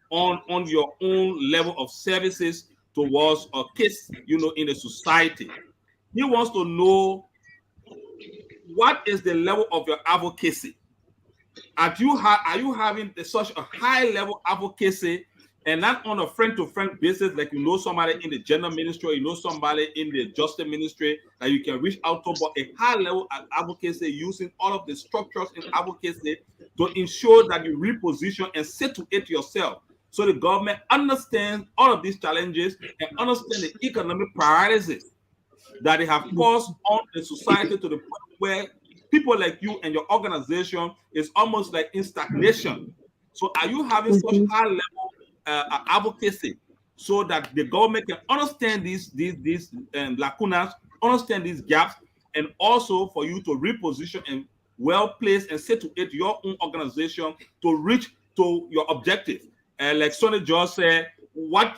on your own level of services towards a case, in the society. He wants to know, what is the level of your advocacy? Are you having such a high level advocacy, and not on a friend-to-friend basis, like somebody in the gender ministry, somebody in the justice ministry that you can reach out to, but a high level of advocacy using all of the structures in advocacy to ensure that you reposition and situate yourself so the government understands all of these challenges and understand the economic priorities that they have caused on the society to the point where people like you and your organization is almost like in stagnation. So are you having such high level advocacy so that the government can understand these lacunas, understand these gaps, and also for you to reposition and well-placed and situate your own organization to reach to your objective? And like Sonny George said, what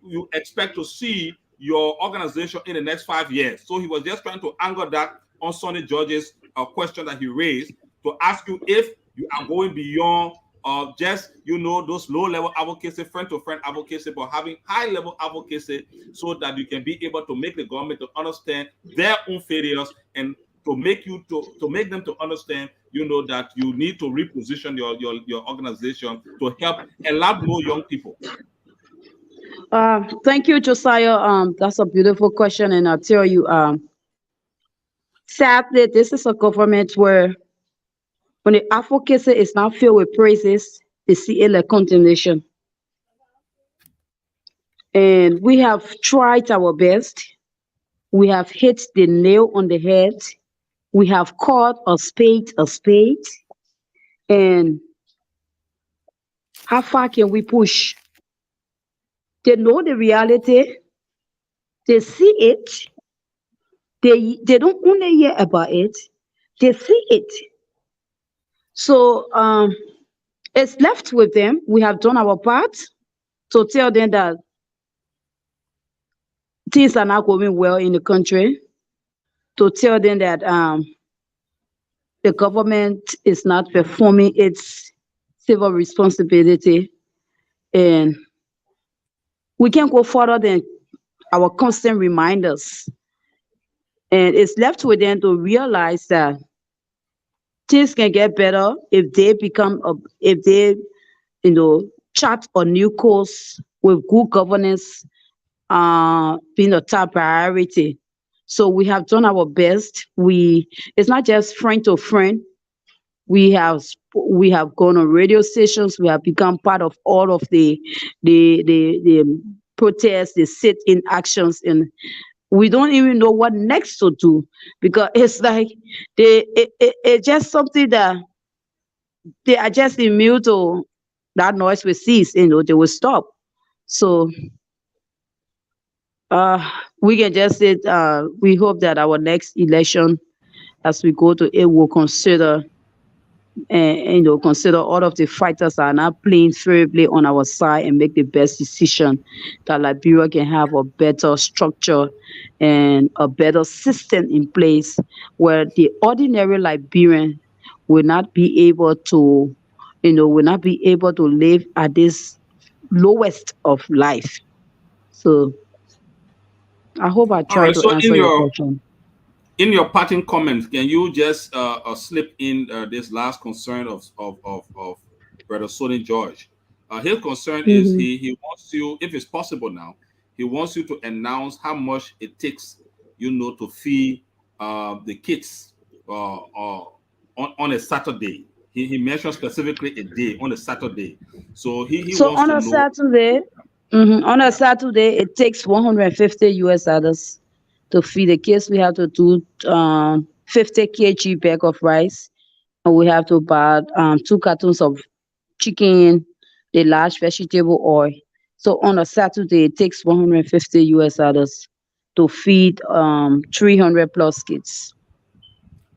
you expect to see your organization in the next 5 years. So he was just trying to angle that on Sonny George's question that he raised to ask you if you are going beyond just those low-level advocacy, friend-to-friend advocacy, but having high-level advocacy so that you can be able to make the government to understand their own failures and to make them to understand, that you need to reposition your organization to help a lot more young people. Thank you, Josiah. That's a beautiful question, and I'll tell you, sadly, this is a government where when the advocacy is not filled with praises, they see it like condemnation. And we have tried our best. We have hit the nail on the head. We have called a spade. And how far can we push? They know the reality. They see it. They don't only hear about it. They see it. So it's left with them. We have done our part to tell them that things are not going well in the country, to tell them that the government is not performing its civil responsibility, and we can't go further than our constant reminders. And it's left with them to realize that things can get better if they become if they chart a new course with good governance being a top priority. So we have done our best. It's not just friend to friend. We have gone on radio stations. We have become part of all of the protests, the sit-in actions, and we don't even know what next to do, because it's like it's just something that they are just immune to. That noise will cease, they will stop. So we can just say we hope that our next election, as we go to it, will consider consider all of the fighters are not playing fairly on our side, and make the best decision that Liberia can have a better structure and a better system in place, where the ordinary Liberian will not be able to, live at this lowest of life. So I hope I All try right. to So answer your question. in your parting comments, can you just slip in this last concern of Brother Sonny George? His concern is Mhm. he wants you, if it's possible now, he wants you to announce how much it takes, to feed the kids on a Saturday. He mentioned specifically a day on a Saturday. So he So wants to know. on a Saturday, it takes 150 US dollars to feed the kids. We have to do 50 kg bag of rice, and we have to buy 2 cartons of chicken, the large vegetable oil. So on a Saturday, it takes 150 US dollars to feed 300 plus kids.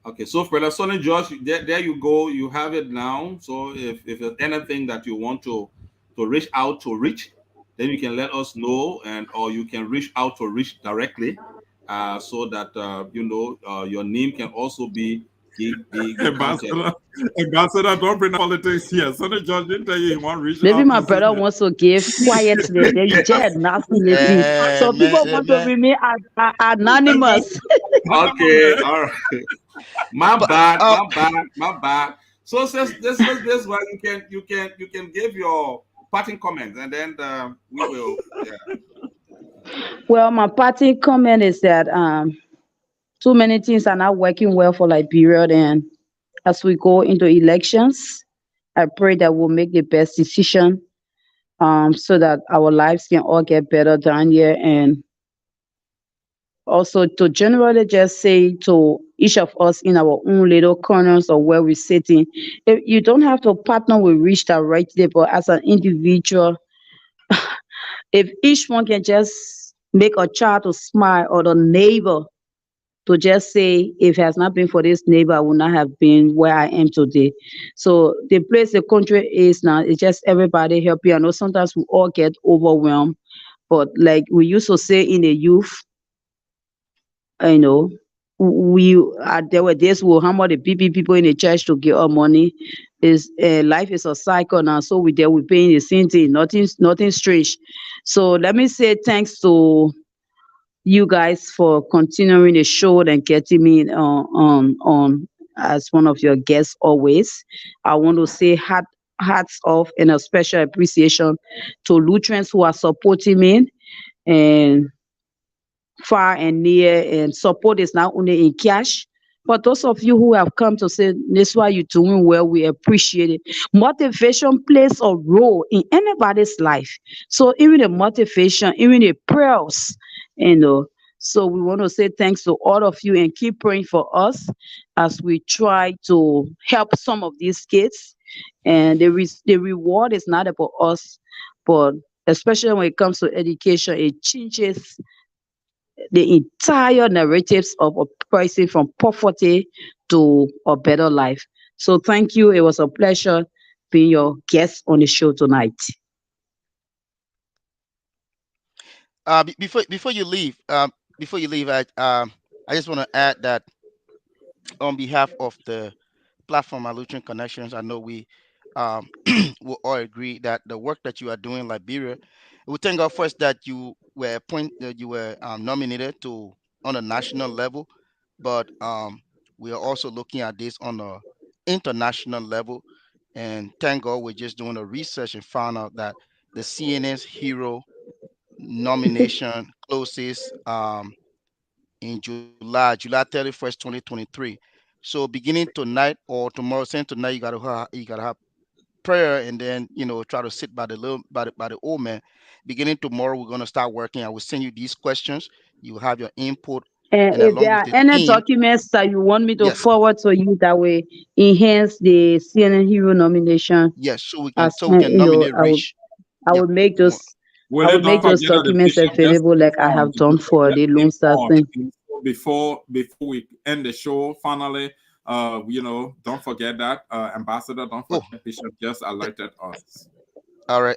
Okay, so Brother Sonny George, there you go. You have it now. So if there's anything that you want to reach out to reach, then you can let us know, and or you can reach out to reach directly, so that your name can also be counted. Ambassador, don't bring politics here. Sonny George didn't tell you he want to reach Maybe out my easily. brother wants to give quietly. Then you just nasty. So people want to Man. remain anonymous. Okay, all right. My But bad, my bad, my bad. So since this one, you can give your parting comments, and then we will. Yeah. Well, my parting comment is that too many things are not working well for Liberia, and as we go into elections, I pray that we'll make the best decision so that our lives can all get better down here. And also to generally just say to each of us in our own little corners or where we're sitting, you don't have to partner with Rich directly, but as an individual, if each one can just make a child to smile, or the neighbor to just say, if it has not been for this neighbor, I would not have been where I am today. So the place the country is now, it's just everybody helping. I know sometimes we all get overwhelmed, but like we used to say in the youth, you know, there were days we will hammer the people in the church to give our money. Is life is a cycle now, so we paying the same thing, nothing strange. So let me say thanks to you guys for continuing the show and getting me on as one of your guests always. I want to say hats off and a special appreciation to Lutherans who are supporting me, and far and near, and support is not only in cash, but those of you who have come to say, this why you're doing well, we appreciate it. Motivation plays a role in anybody's life. So even the motivation, even the prayers, you know. So we want to say thanks to all of you, and keep praying for us as we try to help some of these kids. And the reward is not about us, but especially when it comes to education, it changes the entire narratives of a person from poverty to a better life. So thank you. It was a pleasure being your guest on the show tonight. Before you leave, I just want to add that on behalf of the platform at Lutheran Connections, I know we will all agree that the work that you are doing in Liberia, we thank God first that you were nominated to on a national level, but we are also looking at this on a international level, and thank God we're just doing a research and found out that the CNN's Hero nomination closes in July 31st, 2023. So beginning tonight or tomorrow, saying tonight, you gotta have prayer, and then try to sit by the old man. Beginning tomorrow, we're gonna start working. I will send you these questions. You will have your input, And and if along there with are the any team, documents that you want me to yes, forward to you that will enhance the CNN Hero nomination, yes, as so we can nominate Rich. I Yep. will make we want- those I Willie, will don't make those forget that the documents bishop just available like I have informed. The done bishop for just the Lone Star informed. thing. And so before we end the show, finally, don't forget that Ambassador. Don't Oh, forget Bishop just alerted us. all right.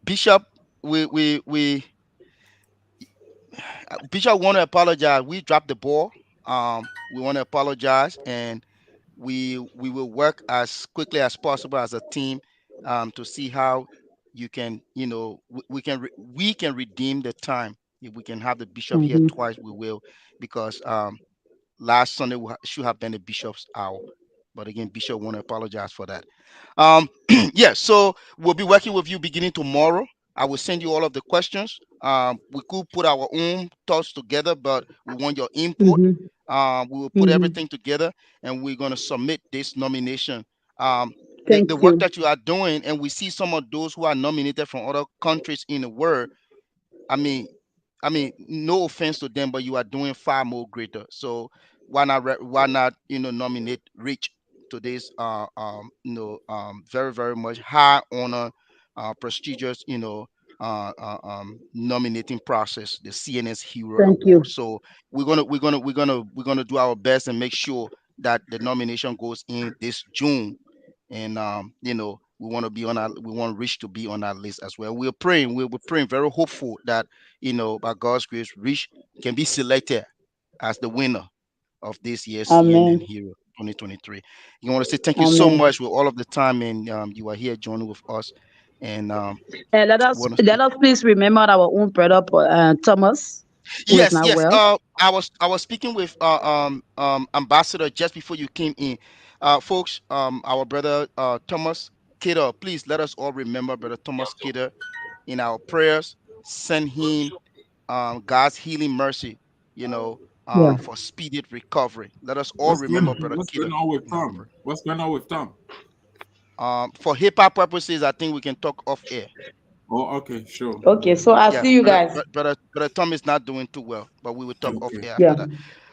Bishop, we Bishop want to apologize. We dropped the ball. We want to apologize, and we will work as quickly as possible as a team to see how you can we can redeem the time. If we can have the bishop here Hmm. twice, we will, because last Sunday should have been the bishop's hour, but again, bishop want to apologize for that. um yeah, so we'll be working with you beginning tomorrow. I will send you all of the questions. We could put our own thoughts together, but we want your input. Hmm. We will put Hmm. everything together, and we're going to submit this nomination. um the Thank work you. that you are doing, and we see some of those who are nominated from other countries in the world. I mean, no offense to them, but you are doing far more greater. So why not nominate Rich to this very very much high honor, prestigious nominating process, the CNS Hero Thank Award. you. So we're gonna do our best and make sure that the nomination goes in this June, and we want Rich to be on that list as well. We're praying, very hopeful that by God's grace, Rich can be selected as the winner of this year's CNN Amen. Hero 2023. You want to say thank you so Amen. much for all of the time, and you are here joining with us, and And want to say let us please remember our own brother Thomas, who is yes, not yes. well. I was speaking with Ambassador just before you came in, folks. Our brother Thomas Kidder. Please let us all remember brother Thomas Kidder in our prayers. Send him God's healing mercy, Yeah. for speedy recovery. Let us all remember brother What's Kidder going on with in our Tom? prayer. What's going on with Tom? For hip hop purposes, I think we can talk off air. Oh, okay, sure. Okay, so I'll Yeah, see you guys. brother Tom is not doing too well, but we will talk off Okay. air after Yeah. that.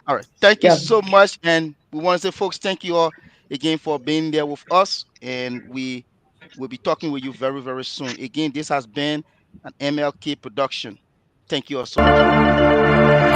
All right. Thank you Yeah. so much. And we want to say, folks, thank you all again for being there with us. And we will be talking with you very, very soon. Again, this has been an MLK production. Thank you all so much.